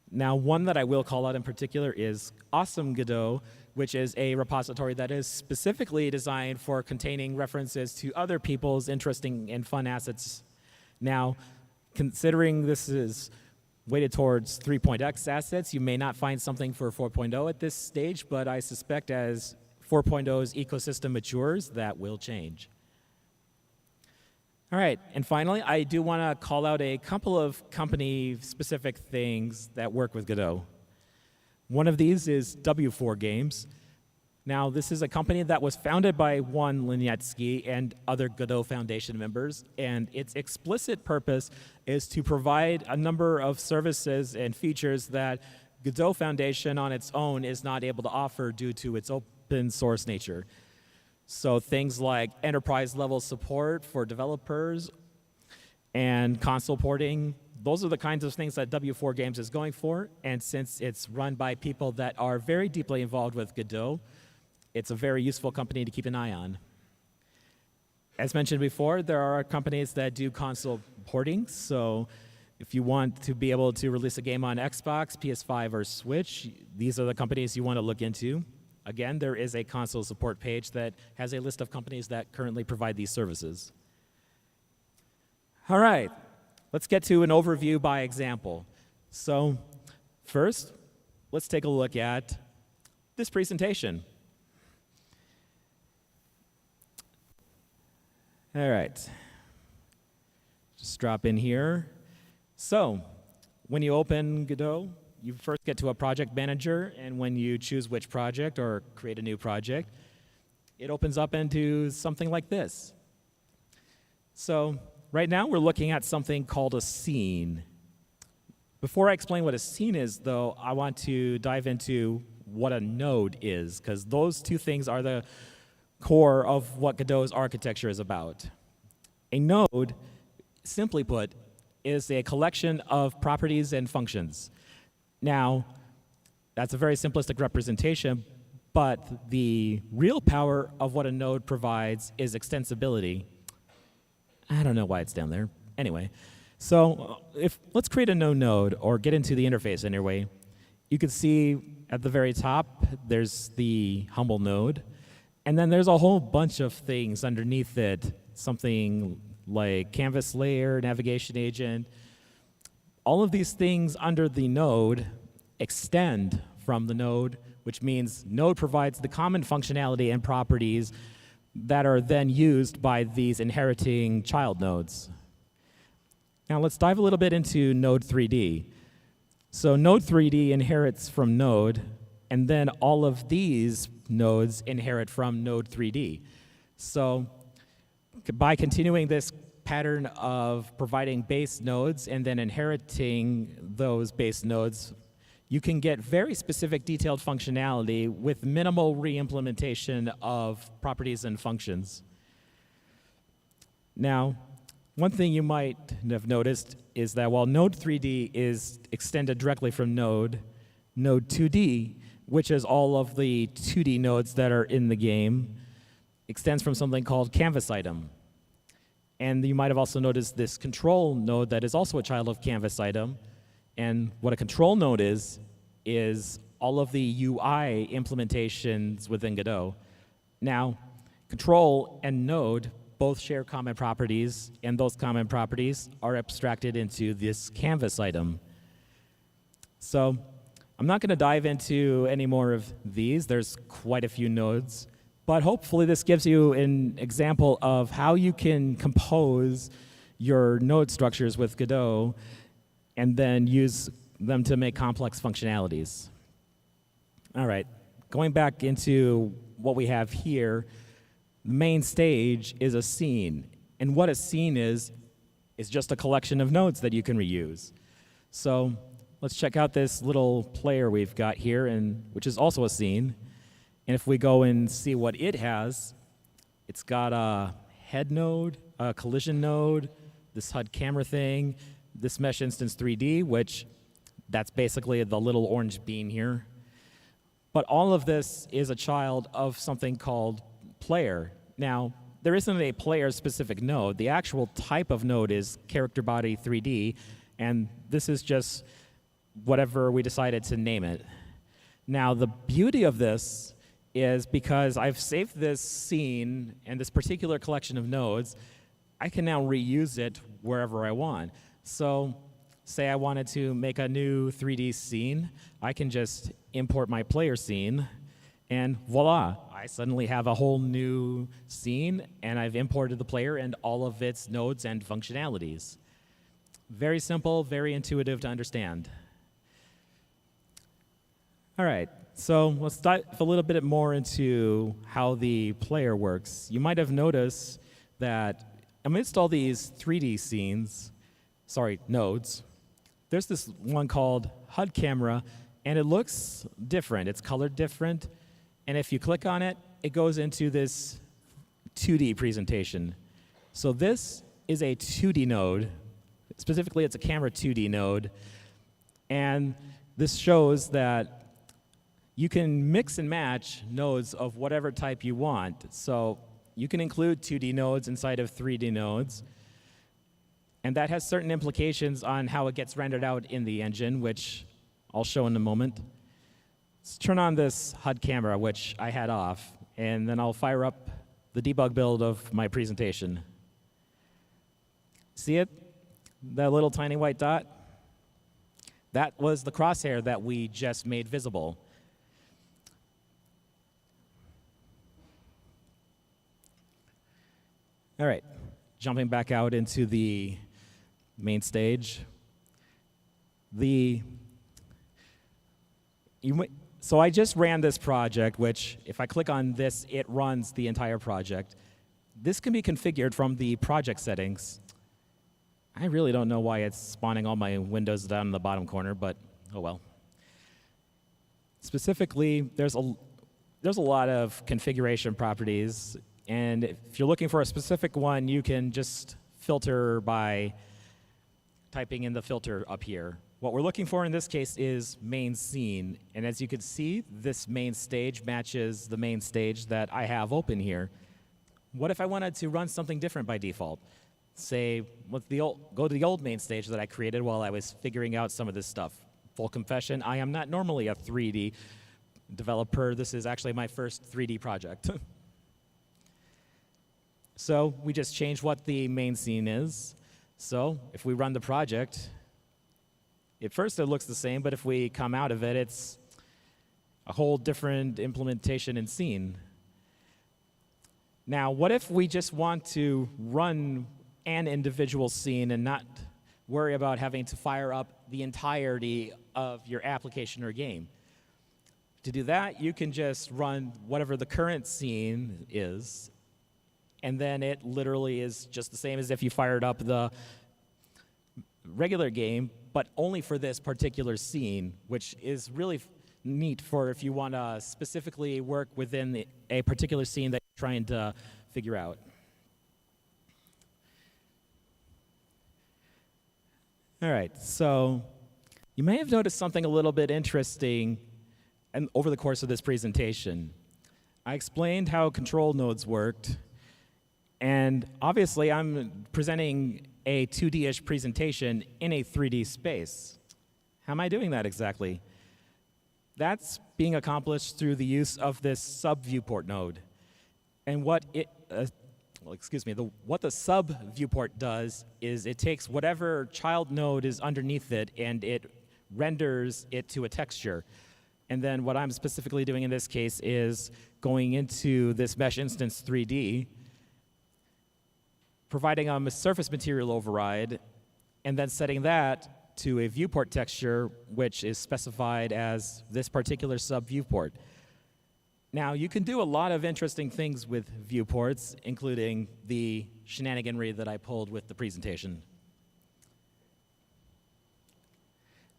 Speaker 5: Now, one that I will call out in particular is Awesome Godot, which is a repository that is specifically designed for containing references to other people's interesting and fun assets. Now, considering this is weighted towards 3.x assets, you may not find something for 4.0 at this stage, but I suspect as 4.0's ecosystem matures, that will change. All right, and finally, I do want to call out a couple of company-specific things that work with Godot. One of these is W4 Games. Now, this is a company that was founded by one Linietsky and other Godot Foundation members, and its explicit purpose is to provide a number of services and features that Godot Foundation on its own is not able to offer due to its open source nature. So things like enterprise-level support for developers and console porting, those are the kinds of things that W4 Games is going for, and since it's run by people that are very deeply involved with Godot, it's a very useful company to keep an eye on. As mentioned before, there are companies that do console porting, so if you want to be able to release a game on Xbox, PS5, or Switch, these are the companies you want to look into. Again, there is a console support page that has a list of companies that currently provide these services. All right, let's get to an overview by example. So first, let's take a look at this presentation. All right, just drop in here. So when you open Godot, you first get to a project manager, and when you choose which project or create a new project, it opens up into something like this. So right now we're looking at something called a scene. Before I explain what a scene is, though, I want to dive into what a node is, because those two things are the core of what Godot's architecture is about. A node, simply put, is a collection of properties and functions. Now, that's a very simplistic representation, but the real power of what a node provides is extensibility. I don't know why it's down there. Anyway, so let's create a no node or get into the interface anyway. You can see at the very top, there's the humble node, and then there's a whole bunch of things underneath it, something like canvas layer, navigation agent. All of these things under the node extend from the node, which means node provides the common functionality and properties that are then used by these inheriting child nodes. Now let's dive a little bit into Node 3D. So Node 3D inherits from Node, and then all of these nodes inherit from Node 3D. So by continuing this pattern of providing base nodes and then inheriting those base nodes, you can get very specific detailed functionality with minimal re-implementation of properties and functions. Now, one thing you might have noticed is that while Node 3D is extended directly from Node 2D, which is all of the 2D nodes that are in the game, extends from something called canvas item. And you might have also noticed this control node that is also a child of canvas item. And what a control node is all of the UI implementations within Godot. Now, control and node both share common properties, and those common properties are abstracted into this canvas item. So I'm not going to dive into any more of these. There's quite a few nodes. But hopefully this gives you an example of how you can compose your node structures with Godot and then use them to make complex functionalities. All right, going back into what we have here, the main stage is a scene. And what a scene is just a collection of nodes that you can reuse. So let's check out this little player we've got here, which is also a scene. And if we go and see what it has, it's got a head node, a collision node, this HUD camera thing, this mesh instance 3D, which that's basically the little orange bean here. But all of this is a child of something called player. Now, there isn't a player-specific node. The actual type of node is character body 3D, and this is just whatever we decided to name it. Now, the beauty of this is because I've saved this scene and this particular collection of nodes, I can now reuse it wherever I want. So, say I wanted to make a new 3D scene, I can just import my player scene, and voila, I suddenly have a whole new scene, and I've imported the player and all of its nodes and functionalities. Very simple, very intuitive to understand. All right, so let's dive a little bit more into how the player works. You might have noticed that amidst all these 3D scenes, nodes, there's this one called HUD camera, and it looks different. It's colored different, and if you click on it, it goes into this 2D presentation. So this is a 2D node. Specifically, it's a camera 2D node, and this shows that you can mix and match nodes of whatever type you want. So you can include 2D nodes inside of 3D nodes, and that has certain implications on how it gets rendered out in the engine, which I'll show in a moment. Let's turn on this HUD camera, which I had off, and then I'll fire up the debug build of my presentation. See it? That little tiny white dot? That was the crosshair that we just made visible. All right, jumping back out into the main stage. So I just ran this project, which if I click on this, it runs the entire project. This can be configured from the project settings. I really don't know why it's spawning all my windows down in the bottom corner, but oh well. Specifically, there's a lot of configuration properties, and if you're looking for a specific one, you can just filter by typing in the filter up here. What we're looking for in this case is main scene, and as you can see, this main stage matches the main stage that I have open here. What if I wanted to run something different by default? Say, go to the old main stage that I created while I was figuring out some of this stuff. Full confession, I am not normally a 3D developer. This is actually my first 3D project. So we just changed what the main scene is. So if we run the project, at first it looks the same, but if we come out of it, it's a whole different implementation and scene. Now, what if we just want to run an individual scene and not worry about having to fire up the entirety of your application or game? To do that, you can just run whatever the current scene is, and then it literally is just the same as if you fired up the regular game, but only for this particular scene, which is really neat for if you want to specifically work within a particular scene that you're trying to figure out. All right, so you may have noticed something a little bit interesting over the course of this presentation. I explained how control nodes worked, and obviously I'm presenting a 2D-ish presentation in a 3D space. How am I doing that exactly? That's being accomplished through the use of this sub-viewport node. And what what the sub-viewport does is it takes whatever child node is underneath it and it renders it to a texture. And then what I'm specifically doing in this case is going into this mesh instance 3D, providing a surface material override, and then setting that to a viewport texture, which is specified as this particular sub-viewport. Now, you can do a lot of interesting things with viewports, including the shenaniganry that I pulled with the presentation.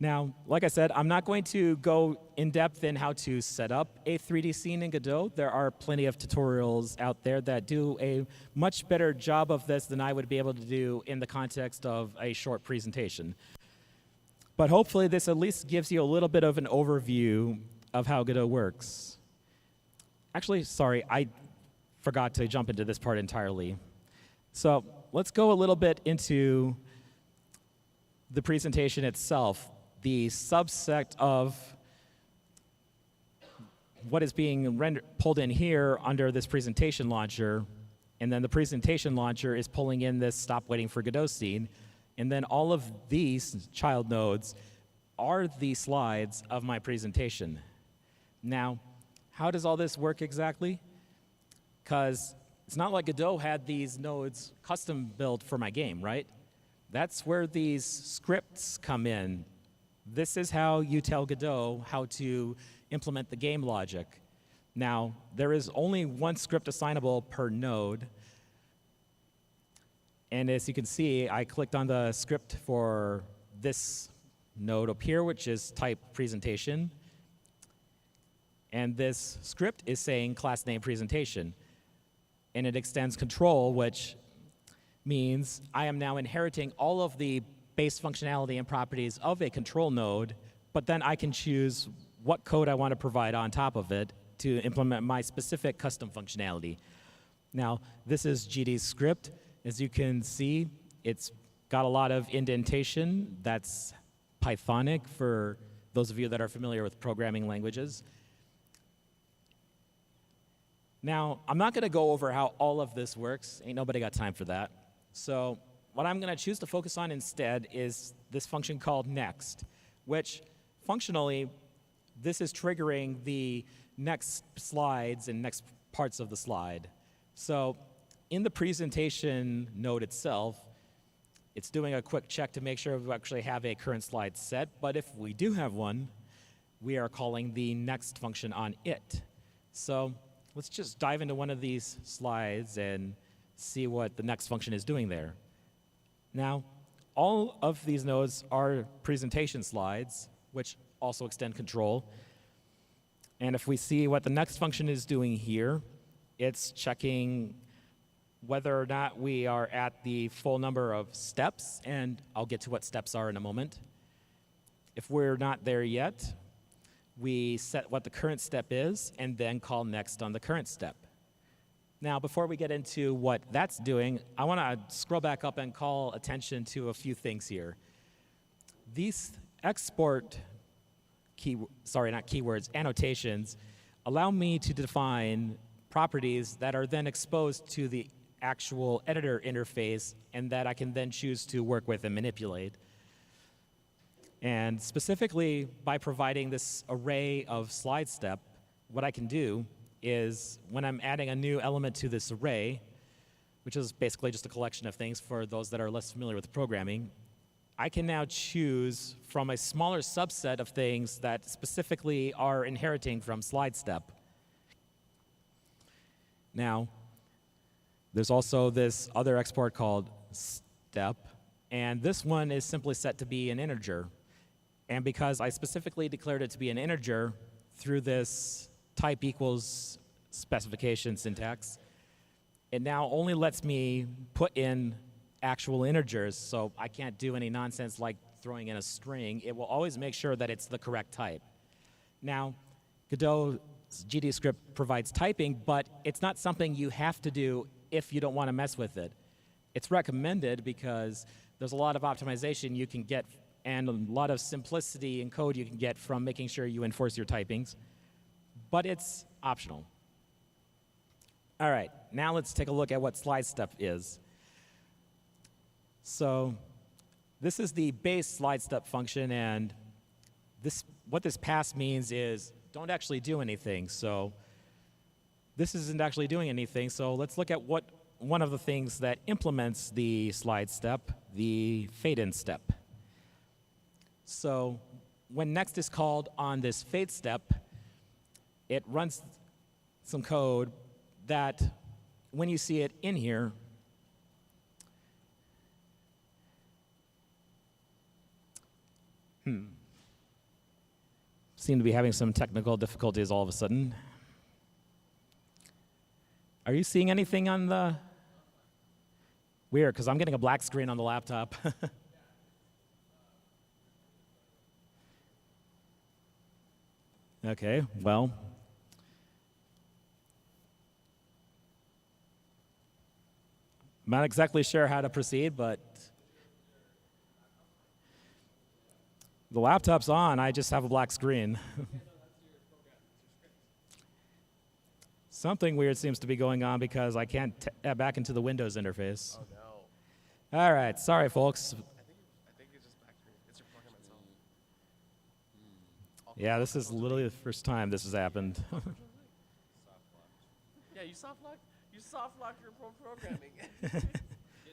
Speaker 5: Now, like I said, I'm not going to go in depth in how to set up a 3D scene in Godot. There are plenty of tutorials out there that do a much better job of this than I would be able to do in the context of a short presentation. But hopefully this at least gives you a little bit of an overview of how Godot works. Actually, sorry, I forgot to jump into this part entirely. So let's go a little bit into the presentation itself. The subset of what is being pulled in here under this presentation launcher, and then the presentation launcher is pulling in this stop waiting for Godot scene, and then all of these child nodes are the slides of my presentation. Now, how does all this work exactly? Because it's not like Godot had these nodes custom built for my game, right? That's where these scripts come in. This is how you tell Godot how to implement the game logic. Now, there is only one script assignable per node. And as you can see, I clicked on the script for this node up here, which is type presentation. And this script is saying class name presentation. And it extends control, which means I am now inheriting all of the base functionality and properties of a control node, but then I can choose what code I want to provide on top of it to implement my specific custom functionality. Now, this is GD's script. As you can see, it's got a lot of indentation. That's Pythonic for those of you that are familiar with programming languages. Now, I'm not going to go over how all of this works. Ain't nobody got time for that. So what I'm going to choose to focus on instead is this function called next, which functionally, this is triggering the next slides and next parts of the slide. So in the presentation node itself, it's doing a quick check to make sure we actually have a current slide set. But if we do have one, we are calling the next function on it. So let's just dive into one of these slides and see what the next function is doing there. Now, all of these nodes are presentation slides, which also extend control. And if we see what the next function is doing here, it's checking whether or not we are at the full number of steps, and I'll get to what steps are in a moment. If we're not there yet, we set what the current step is, and then call next on the current step. Now, before we get into what that's doing, I want to scroll back up and call attention to a few things here. These export annotations allow me to define properties that are then exposed to the actual editor interface and that I can then choose to work with and manipulate. And specifically, by providing this array of slide step, what I can do is when I'm adding a new element to this array, which is basically just a collection of things for those that are less familiar with programming, I can now choose from a smaller subset of things that specifically are inheriting from slide step. Now, there's also this other export called step, and this one is simply set to be an integer. And because I specifically declared it to be an integer through this type equals specification syntax, it now only lets me put in actual integers, so I can't do any nonsense like throwing in a string. It will always make sure that it's the correct type. Now, Godot's GD script provides typing, but it's not something you have to do if you don't want to mess with it. It's recommended because there's a lot of optimization you can get and a lot of simplicity in code you can get from making sure you enforce your typings, but it's optional. All right, now let's take a look at what slide step is. So this is the base slide step function, and what this pass means is don't actually do anything. So this isn't actually doing anything, so let's look at what one of the things that implements the slide step, the fade-in step. So when next is called on this fade step, it runs some code that when you see it in here, seem to be having some technical difficulties all of a sudden. Are you seeing anything on the... Weird, because I'm getting a black screen on the laptop. Okay, well. I'm not exactly sure how to proceed, but the laptop's on, I just have a black screen. Something weird seems to be going on because I can't back into the Windows interface.
Speaker 1: Oh no.
Speaker 5: All right, sorry folks.
Speaker 1: I think it's just back screen. It's your program itself.
Speaker 5: Yeah, this is literally the first time this has happened.
Speaker 1: Yeah, you soft lock your programming.
Speaker 3: Godot, ladies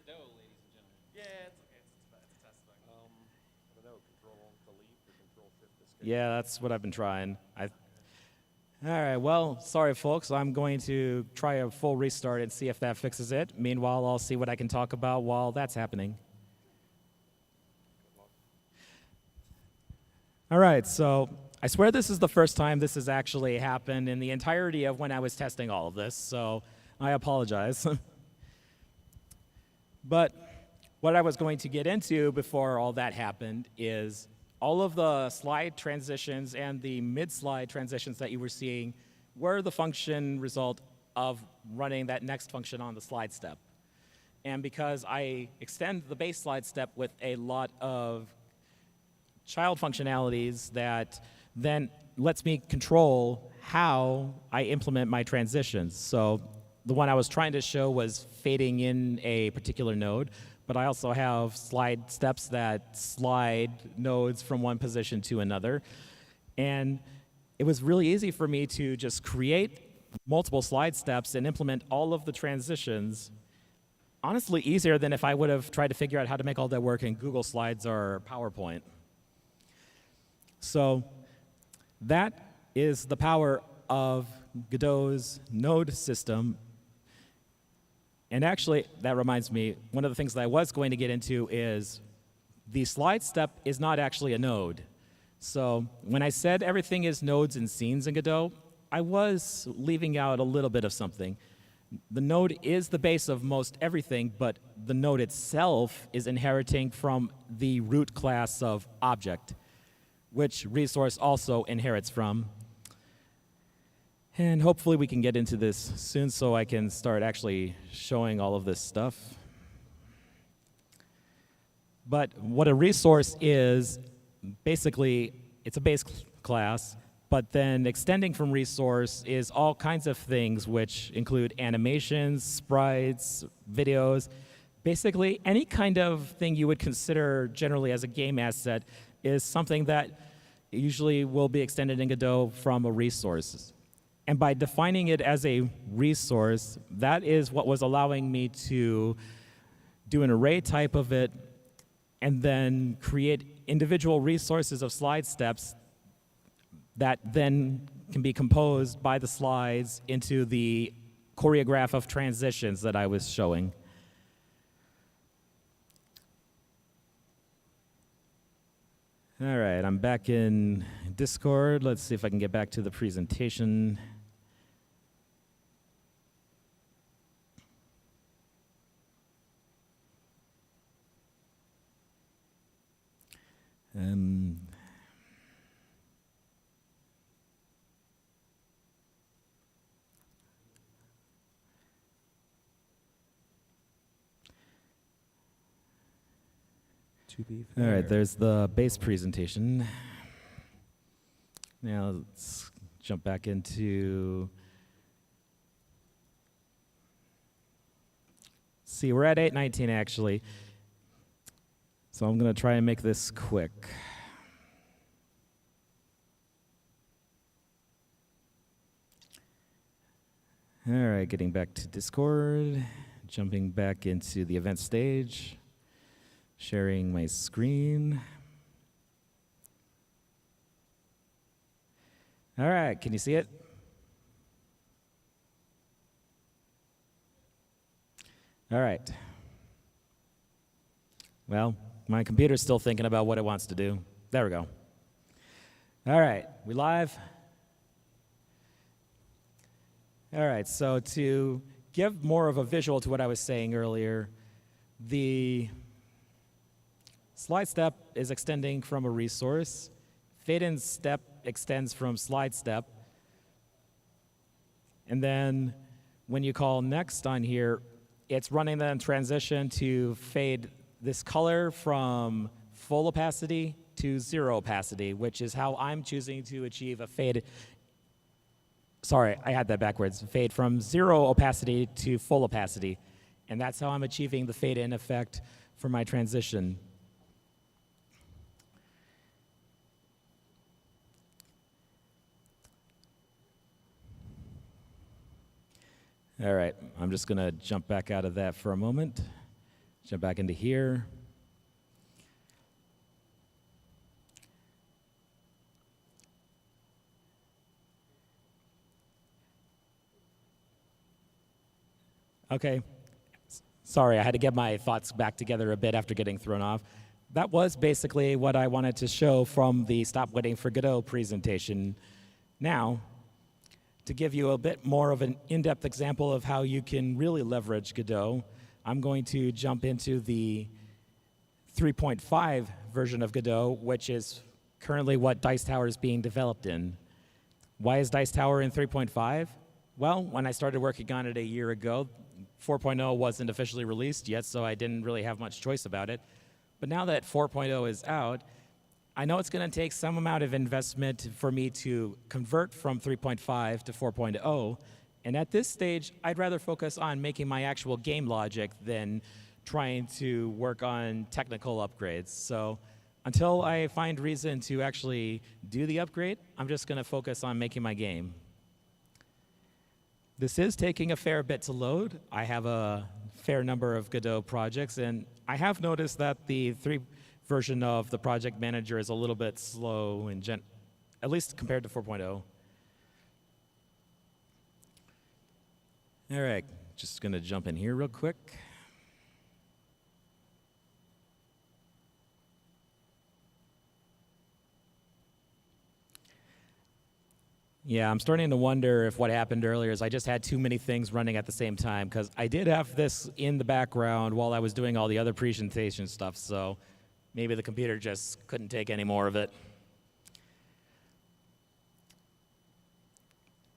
Speaker 3: and gentlemen.
Speaker 1: Yeah, it's okay. It's a test bug.
Speaker 2: I don't know, Control-Delete or Control-Shift.
Speaker 5: Yeah, that's what I've been trying. All right, well, sorry folks. I'm going to try a full restart and see if that fixes it. Meanwhile, I'll see what I can talk about while that's happening. All right, so I swear this is the first time this has actually happened in the entirety of when I was testing all of this, so I apologize. But what I was going to get into before all that happened is all of the slide transitions and the mid-slide transitions that you were seeing were the function result of running that next function on the slide step. And because I extend the base slide step with a lot of child functionalities that then lets me control how I implement my transitions. So the one I was trying to show was fading in a particular node, but I also have slide steps that slide nodes from one position to another. And it was really easy for me to just create multiple slide steps and implement all of the transitions. Honestly, easier than if I would have tried to figure out how to make all that work in Google Slides or PowerPoint. So that is the power of Godot's node system. And actually, that reminds me, one of the things that I was going to get into is the slide step is not actually a node. So when I said everything is nodes and scenes in Godot, I was leaving out a little bit of something. The node is the base of most everything, but the node itself is inheriting from the root class of object, which resource also inherits from. And hopefully we can get into this soon so I can start actually showing all of this stuff. But what a resource is, basically, it's a base class, but then extending from resource is all kinds of things which include animations, sprites, videos. Basically, any kind of thing you would consider generally as a game asset is something that usually will be extended in Godot from a resource. And by defining it as a resource, that is what was allowing me to do an array type of it and then create individual resources of slide steps that then can be composed by the slides into the choreograph of transitions that I was showing. All right, I'm back in Discord. Let's see if I can get back to the presentation.
Speaker 1: To be
Speaker 5: All
Speaker 1: fair.
Speaker 5: right, there's the base presentation. Now let's jump back into... See, we're at 8:19 actually. So I'm going to try and make this quick. All right, getting back to Discord, jumping back into the event stage, sharing my screen. All right, can you see it? All right. Well, my computer's still thinking about what it wants to do. There we go. All right, we live? All right, so to give more of a visual to what I was saying earlier, the slide step is extending from a resource. Fade in step extends from slide step. And then when you call next on here, it's running the transition to fade this color from full opacity to 0 opacity, which is how I'm choosing to achieve a fade. Sorry, I had that backwards. Fade from 0 opacity to full opacity. And that's how I'm achieving the fade in effect for my transition. All right, I'm just going to jump back out of that for a moment. Jump back into here. Okay. Sorry, I had to get my thoughts back together a bit after getting thrown off. That was basically what I wanted to show from the Stop Waiting for Godot presentation. Now, to give you a bit more of an in-depth example of how you can really leverage Godot, I'm going to jump into the 3.5 version of Godot, which is currently what Dice Tower is being developed in. Why is Dice Tower in 3.5? Well, when I started working on it a year ago, 4.0 wasn't officially released yet, so I didn't really have much choice about it. But now that 4.0 is out, I know it's going to take some amount of investment for me to convert from 3.5 to 4.0, and at this stage, I'd rather focus on making my actual game logic than trying to work on technical upgrades. So until I find reason to actually do the upgrade, I'm just going to focus on making my game. This is taking a fair bit to load. I have a fair number of Godot projects, and I have noticed that the 3 version of the project manager is a little bit slow, at least compared to 4.0. All right, just going to jump in here real quick. Yeah, I'm starting to wonder if what happened earlier is I just had too many things running at the same time, because I did have this in the background while I was doing all the other presentation stuff, so maybe the computer just couldn't take any more of it.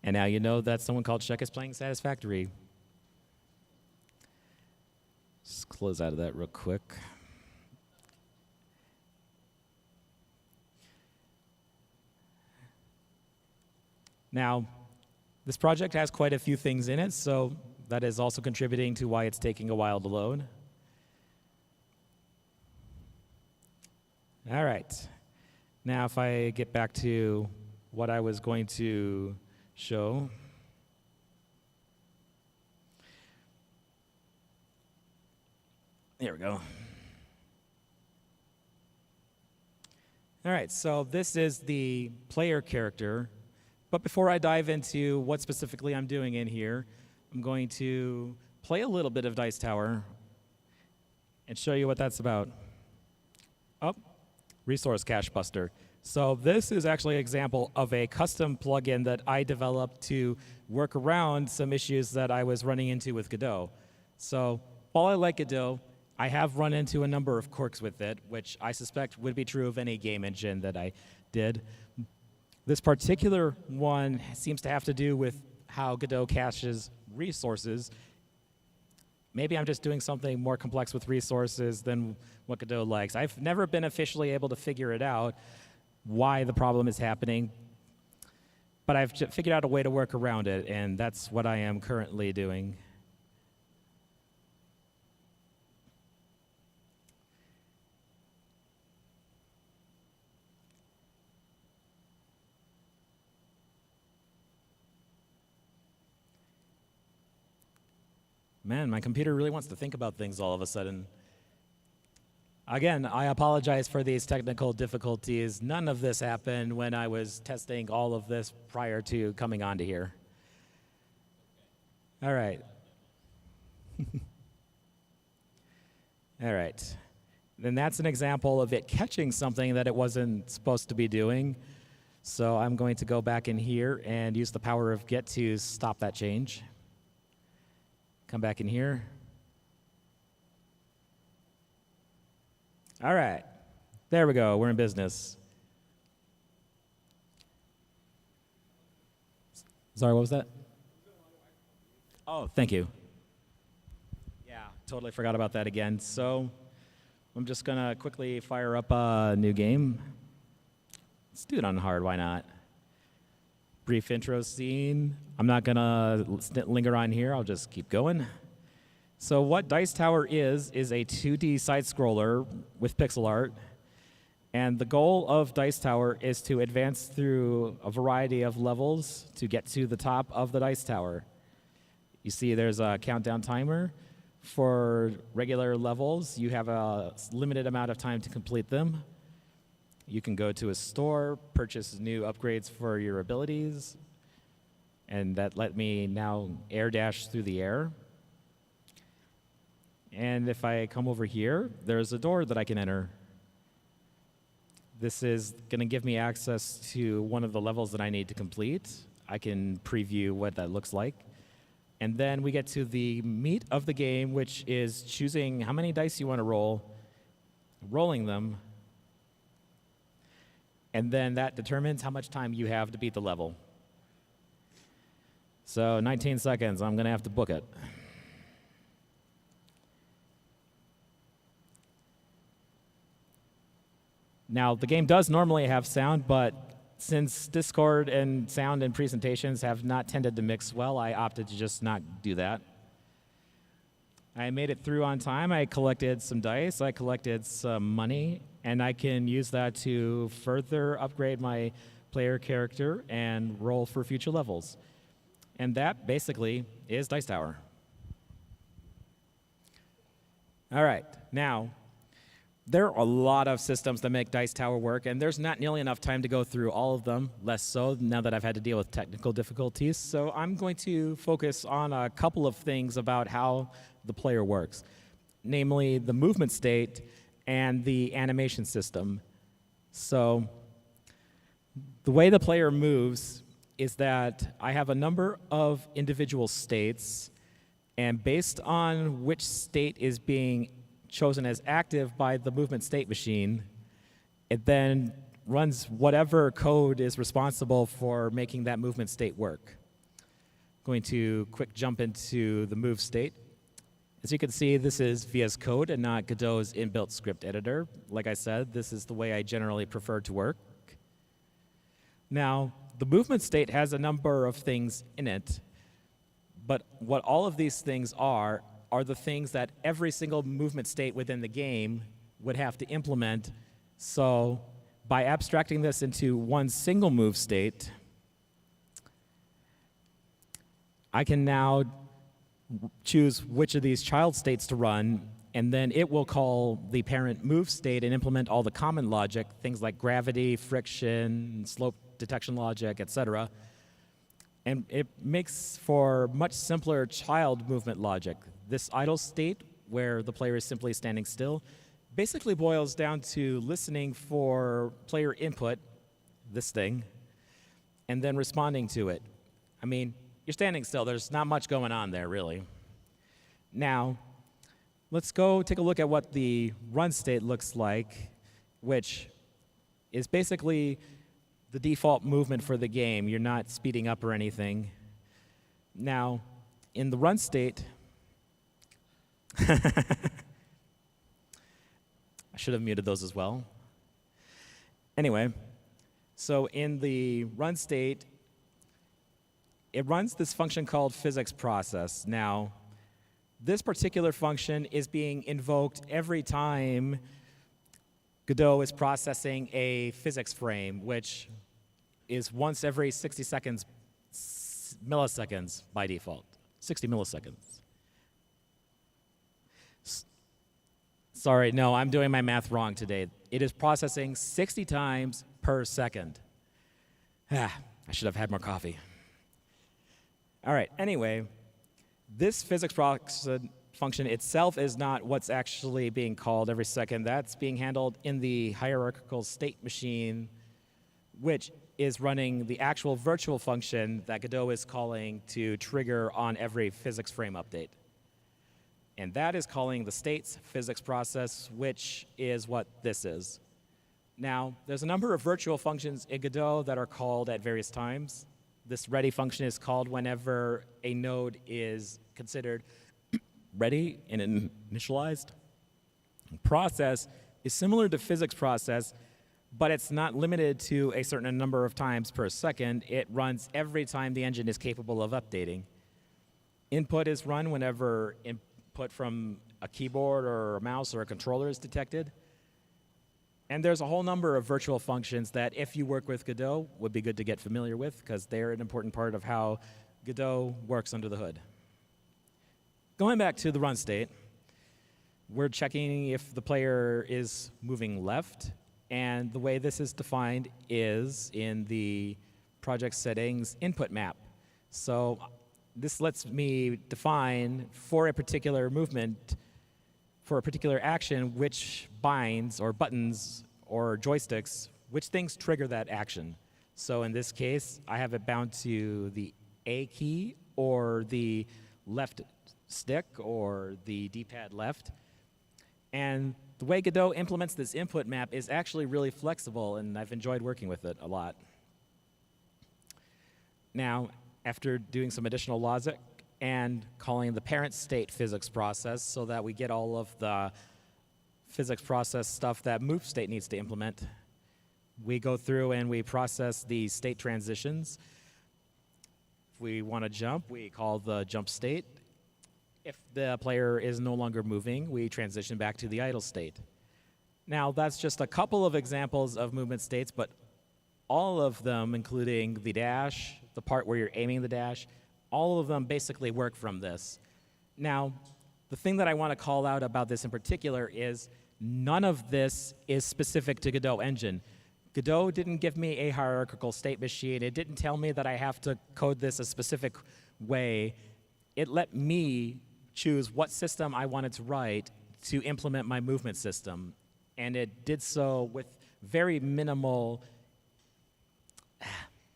Speaker 5: And now you know that someone called Check is playing Satisfactory. Just close out of that real quick. Now, this project has quite a few things in it, so that is also contributing to why it's taking a while to load. All right. Now, if I get back to what I was going to show. There we go. All right, so this is the player character. But before I dive into what specifically I'm doing in here, I'm going to play a little bit of Dice Tower and show you what that's about. Oh, Resource Cache Buster. So this is actually an example of a custom plugin that I developed to work around some issues that I was running into with Godot. So while I like Godot, I have run into a number of quirks with it, which I suspect would be true of any game engine that I did. This particular one seems to have to do with how Godot caches resources. Maybe I'm just doing something more complex with resources than what Godot likes. I've never been officially able to figure it out, why the problem is happening, but I've figured out a way to work around it, and that's what I am currently doing. Man, my computer really wants to think about things all of a sudden. Again, I apologize for these technical difficulties. None of this happened when I was testing all of this prior to coming onto here. All right. All right. Then that's an example of it catching something that it wasn't supposed to be doing. So I'm going to go back in here and use the power of get to stop that change. Come back in here. All right. There we go. We're in business. Sorry, what was that? Oh, thank you. Yeah, totally forgot about that again. So I'm just going to quickly fire up a new game. Let's do it on hard, why not? Brief intro scene. I'm not going to linger on here. I'll just keep going. So what Dice Tower is a 2D side-scroller with pixel art. And the goal of Dice Tower is to advance through a variety of levels to get to the top of the Dice Tower. You see there's a countdown timer. For regular levels, you have a limited amount of time to complete them. You can go to a store, purchase new upgrades for your abilities, and that let me now air dash through the air. And if I come over here, there's a door that I can enter. This is going to give me access to one of the levels that I need to complete. I can preview what that looks like. And then we get to the meat of the game, which is choosing how many dice you want to roll, rolling them, and then that determines how much time you have to beat the level. So 19 seconds, I'm going to have to book it. Now, the game does normally have sound, but since Discord and sound and presentations have not tended to mix well, I opted to just not do that. I made it through on time. I collected some dice. I collected some money, and I can use that to further upgrade my player character and roll for future levels. And that basically is Dice Tower. All right, now, there are a lot of systems that make Dice Tower work, and there's not nearly enough time to go through all of them, less so now that I've had to deal with technical difficulties. So I'm going to focus on a couple of things about how the player works, namely the movement state and the animation system. So the way the player moves is that I have a number of individual states, and based on which state is being chosen as active by the movement state machine, it then runs whatever code is responsible for making that movement state work. Going to quick jump into the move state. As you can see, this is VS Code and not Godot's inbuilt script editor. Like I said, this is the way I generally prefer to work. Now, the movement state has a number of things in it, but what all of these things are the things that every single movement state within the game would have to implement. So by abstracting this into one single move state, I can now choose which of these child states to run, and then it will call the parent move state and implement all the common logic, things like gravity, friction, slope detection logic, etc. And it makes for much simpler child movement logic. This idle state, where the player is simply standing still, basically boils down to listening for player input, this thing, and then responding to it. I mean, you're standing still. There's not much going on there, really. Now, let's go take a look at what the run state looks like, which is basically the default movement for the game. You're not speeding up or anything. Now, in the run state, I should have muted those as well. Anyway, so in the run state, it runs this function called physics process. Now, this particular function is being invoked every time Godot is processing a physics frame, which is once every 60 seconds, milliseconds by default, 60 milliseconds. Sorry, no, I'm doing my math wrong today. It is processing 60 times per second. I should have had more coffee. All right, anyway, this physics process function itself is not what's actually being called every second. That's being handled in the hierarchical state machine, which is running the actual virtual function that Godot is calling to trigger on every physics frame update. And that is calling the states physics process, which is what this is. Now, there's a number of virtual functions in Godot that are called at various times. This ready function is called whenever a node is considered ready and initialized. Process is similar to physics process, but it's not limited to a certain number of times per second. It runs every time the engine is capable of updating. Input is run whenever input from a keyboard or a mouse or a controller is detected. And there's a whole number of virtual functions that, if you work with Godot, would be good to get familiar with, because they're an important part of how Godot works under the hood. Going back to the run state, we're checking if the player is moving left, and the way this is defined is in the project settings input map. So this lets me define for a particular movement, for a particular action, which binds or buttons or joysticks, which things trigger that action. So in this case, I have it bound to the A key or the left stick or the D-pad left. And the way Godot implements this input map is actually really flexible, and I've enjoyed working with it a lot. Now, after doing some additional logic and calling the parent state physics process so that we get all of the physics process stuff that move state needs to implement, we go through and we process the state transitions. If we want to jump, we call the jump state. If the player is no longer moving, we transition back to the idle state. Now, that's just a couple of examples of movement states, but all of them, including the dash, the part where you're aiming the dash, all of them basically work from this. Now, the thing that I want to call out about this in particular is none of this is specific to Godot engine. Godot didn't give me a hierarchical state machine. It didn't tell me that I have to code this a specific way. It let me choose what system I wanted to write to implement my movement system. And it did so with very minimal,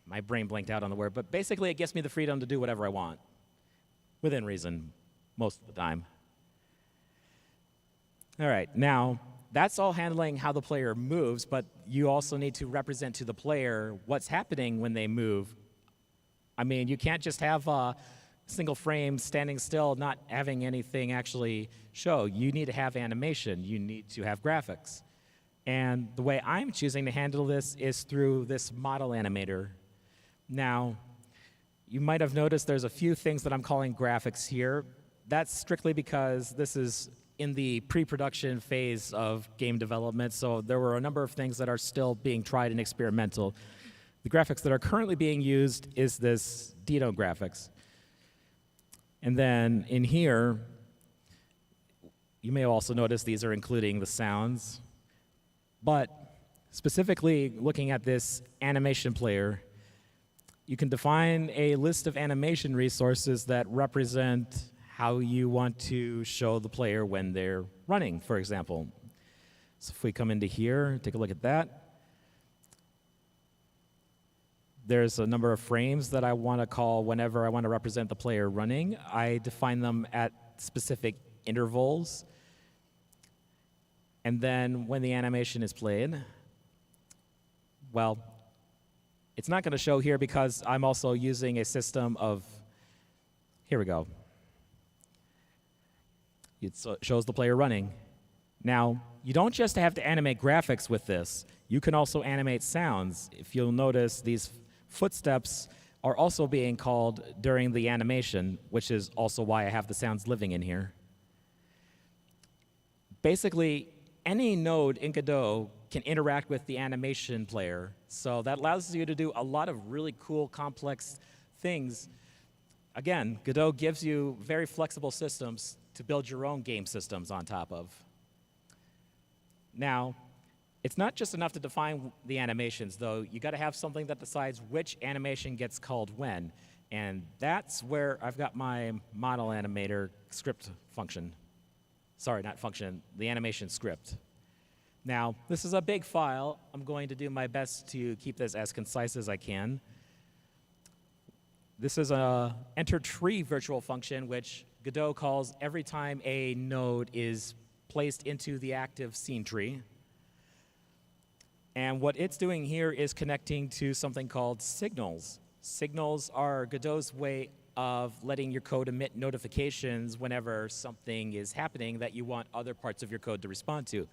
Speaker 5: my brain blanked out on the word, but basically it gives me the freedom to do whatever I want, within reason, most of the time. All right, now, that's all handling how the player moves, but you also need to represent to the player what's happening when they move. I mean, you can't just have a single frame standing still, not having anything actually show. You need to have animation. You need to have graphics. And the way I'm choosing to handle this is through this model animator. Now, you might have noticed there's a few things that I'm calling graphics here. That's strictly because this is in the pre-production phase of game development, so there were a number of things that are still being tried and experimental. The graphics that are currently being used is this Dino graphics. And then in here, you may also notice these are including the sounds. But specifically looking at this animation player, you can define a list of animation resources that represent how you want to show the player when they're running, for example. So if we come into here, take a look at that. There's a number of frames that I want to call whenever I want to represent the player running. I define them at specific intervals. And then when the animation is played, well, it's not going to show here because I'm also using a system of, here we go. It shows the player running. Now, you don't just have to animate graphics with this. You can also animate sounds. If you'll notice, these footsteps are also being called during the animation, which is also why I have the sounds living in here. Basically, any node in Godot can interact with the animation player, so that allows you to do a lot of really cool, complex things. Again, Godot gives you very flexible systems to build your own game systems on top of. Now, it's not just enough to define the animations, though. You got to have something that decides which animation gets called when. And that's where I've got my model animator script function. Sorry, not function, the animation script. Now, this is a big file. I'm going to do my best to keep this as concise as I can. This is a enter tree virtual function, which Godot calls every time a node is placed into the active scene tree. And what it's doing here is connecting to something called signals. Signals are Godot's way of letting your code emit notifications whenever something is happening that you want other parts of your code to respond to.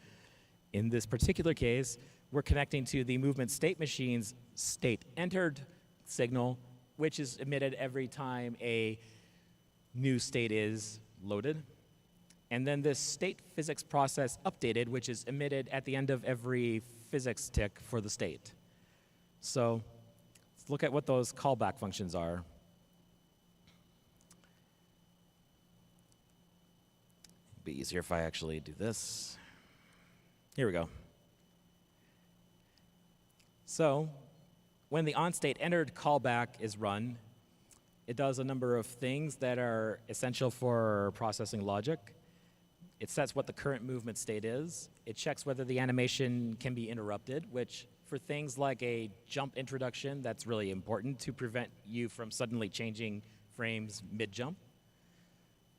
Speaker 5: In this particular case, we're connecting to the movement state machine's state entered signal, which is emitted every time a new state is loaded. And then this state physics process updated, which is emitted at the end of every physics tick for the state. So let's look at what those callback functions are. It'd be easier if I actually do this. Here we go. So when the onStateEntered callback is run, it does a number of things that are essential for processing logic. It sets what the current movement state is. It checks whether the animation can be interrupted, which for things like a jump introduction, that's really important to prevent you from suddenly changing frames mid-jump.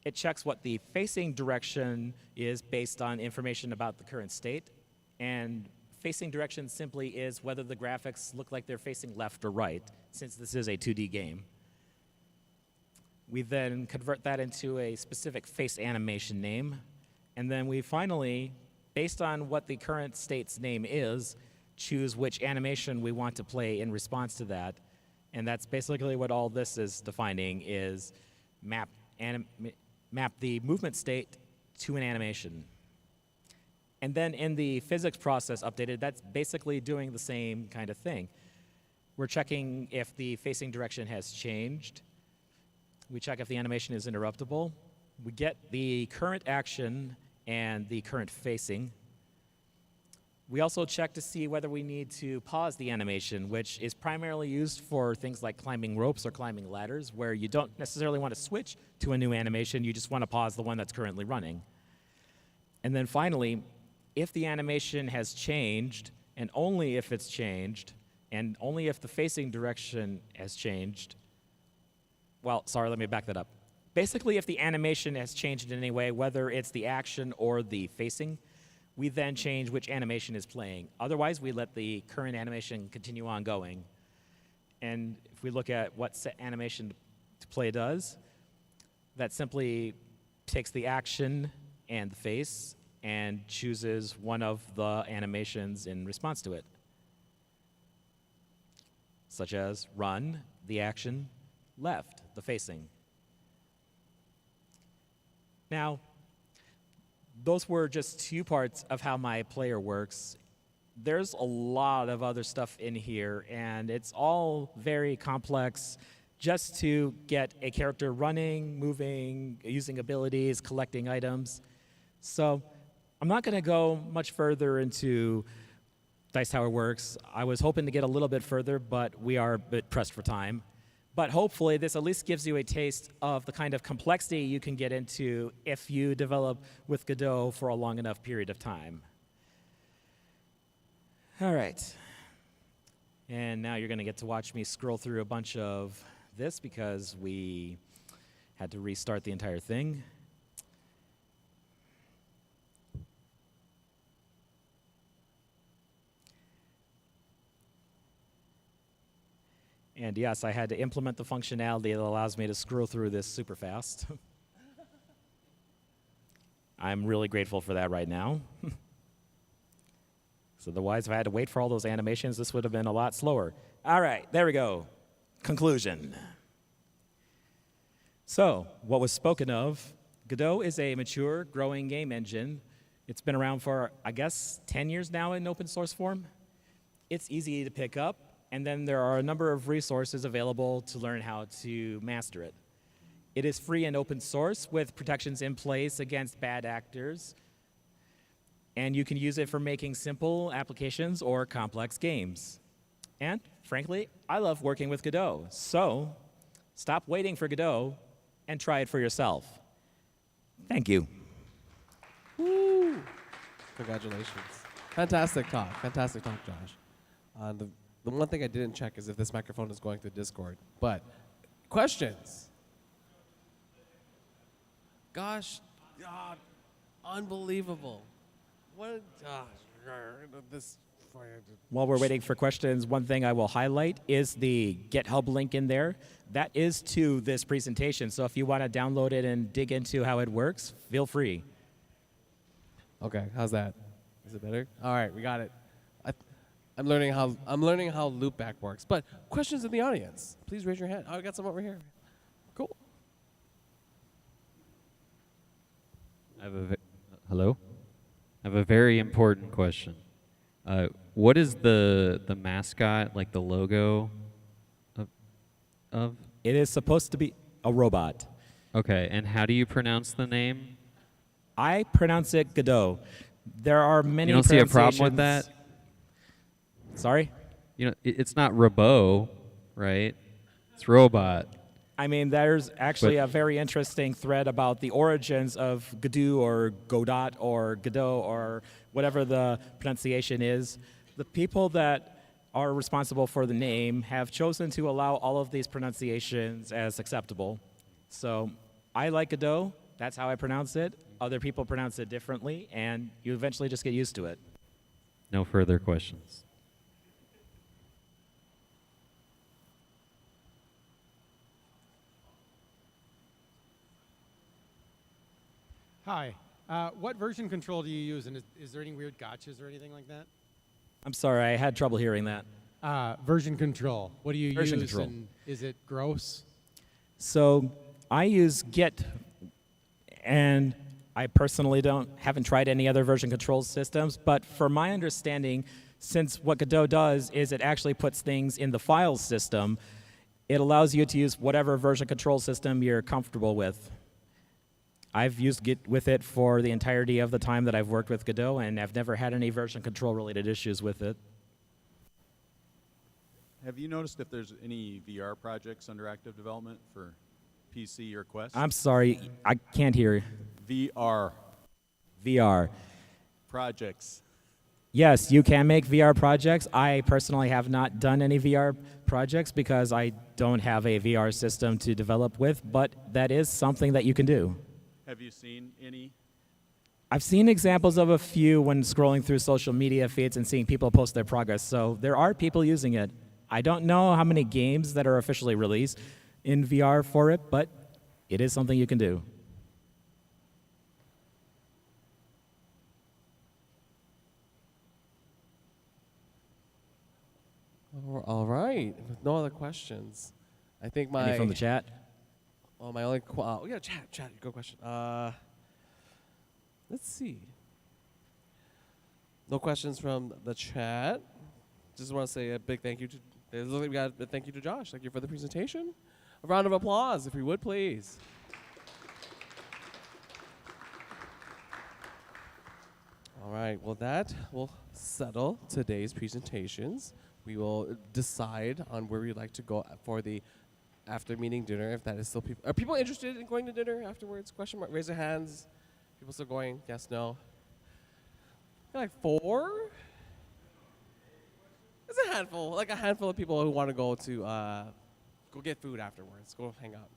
Speaker 5: It checks what the facing direction is based on information about the current state. And facing direction simply is whether the graphics look like they're facing left or right, since this is a 2D game. We then convert that into a specific face animation name. And then we finally, based on what the current state's name is, choose which animation we want to play in response to that. And that's basically what all this is defining, is map the movement state to an animation. And then in the physics process updated, that's basically doing the same kind of thing. We're checking if the facing direction has changed. We check if the animation is interruptible. We get the current action and the current facing. We also check to see whether we need to pause the animation, which is primarily used for things like climbing ropes or climbing ladders, where you don't necessarily want to switch to a new animation, you just want to pause the one that's currently running. And then finally, if the animation has changed, and only if it's changed, and only if the facing direction has changed, well, sorry, let me back that up. Basically, if the animation has changed in any way, whether it's the action or the facing, we then change which animation is playing. Otherwise, we let the current animation continue on going. And if we look at what set animation to play does, that simply takes the action and the face and chooses one of the animations in response to it, such as run, the action, left, the facing. Now, those were just two parts of how my player works. There's a lot of other stuff in here, and it's all very complex just to get a character running, moving, using abilities, collecting items. So I'm not going to go much further into Dice Tower works. I was hoping to get a little bit further, but we are a bit pressed for time. But hopefully this at least gives you a taste of the kind of complexity you can get into if you develop with Godot for a long enough period of time. All right. And now you're going to get to watch me scroll through a bunch of this because we had to restart the entire thing. And yes, I had to implement the functionality that allows me to scroll through this super fast. I'm really grateful for that right now. So otherwise, if I had to wait for all those animations, this would have been a lot slower. All right, there we go. Conclusion. So, what was spoken of, Godot is a mature, growing game engine. It's been around for, I guess, 10 years now in open source form. It's easy to pick up. And then there are a number of resources available to learn how to master it. It is free and open source with protections in place against bad actors. And you can use it for making simple applications or complex games. And frankly, I love working with Godot. So stop waiting for Godot and try it for yourself. Thank you.
Speaker 1: Woo! Congratulations. Fantastic talk. Fantastic talk, Josh. The one thing I didn't check is if this microphone is going through Discord. But questions? Gosh, God, unbelievable. What? This.
Speaker 5: While we're waiting for questions, one thing I will highlight is the GitHub link in there. That is to this presentation. So if you want to download it and dig into how it works, feel free.
Speaker 1: Okay, how's that? Is it better? All right, we got it. I'm learning how loopback works. But questions in the audience, please raise your hand. Oh, I got some over here. Cool.
Speaker 3: Hello? I have a very important question. What is the mascot, like the logo of?
Speaker 5: It is supposed to be a robot.
Speaker 3: Okay, and how do you pronounce the name?
Speaker 5: I pronounce it Godot. There are many
Speaker 3: You don't see a problem with
Speaker 5: pronunciations.
Speaker 3: that?
Speaker 5: Sorry?
Speaker 3: You know, it's not robot, right? It's robot.
Speaker 5: I mean, there's actually
Speaker 3: But-
Speaker 5: a very interesting thread about the origins of Godot or Godot or Godot or whatever the pronunciation is. The people that are responsible for the name have chosen to allow all of these pronunciations as acceptable. So I like Godot. That's how I pronounce it. Other people pronounce it differently, and you eventually just get used to it.
Speaker 3: No further questions.
Speaker 7: Hi. What version control do you use, and is there any weird gotchas or anything like that?
Speaker 5: I'm sorry, I had trouble hearing that.
Speaker 7: Version control. What do you
Speaker 5: Version
Speaker 7: use,
Speaker 5: control.
Speaker 7: and is it gross?
Speaker 5: So I use Git, and I personally haven't tried any other version control systems, but from my understanding, since what Godot does is it actually puts things in the file system, it allows you to use whatever version control system you're comfortable with. I've used Git with it for the entirety of the time that I've worked with Godot, and I've never had any version control related issues with it.
Speaker 8: Have you noticed if there's any VR projects under active development for PC or Quest?
Speaker 5: I'm sorry, I can't hear.
Speaker 8: VR
Speaker 5: VR.
Speaker 8: projects.
Speaker 5: Yes, you can make VR projects. I personally have not done any VR projects because I don't have a VR system to develop with, but that is something that you can do.
Speaker 8: Have you seen any?
Speaker 5: I've seen examples of a few when scrolling through social media feeds and seeing people post their progress, so there are people using it. I don't know how many games that are officially released in VR for it, but it is something you can do.
Speaker 1: All right. With no other questions, I think my
Speaker 5: Any from the chat?
Speaker 1: Oh, my only yeah, chat. Good question. Let's see. No questions from the chat. Just want to say a big thank you to. We got a thank you to Josh. Thank you for the presentation. A round of applause, if you would, please. All right. Well, that will settle today's presentations. We will decide on where we'd like to go for the after meeting dinner, if that is still people. Are people interested in going to dinner afterwards? Question mark. Raise your hands. People still going? Yes, no. Like 4? It's a handful. Like a handful of people who want to go to go get food afterwards. Go hang out.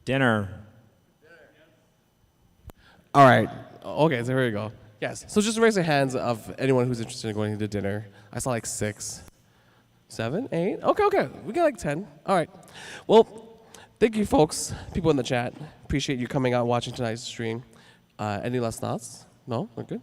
Speaker 5: Dinner.
Speaker 1: All right. Okay, so here we go. Yes. So just raise your hands of anyone who's interested in going to dinner. I saw like 6. 7, 8. Okay. We got like 10. All right. Well, thank you, folks. People in the chat. Appreciate you coming out and watching tonight's stream. Any last thoughts? No? We're good?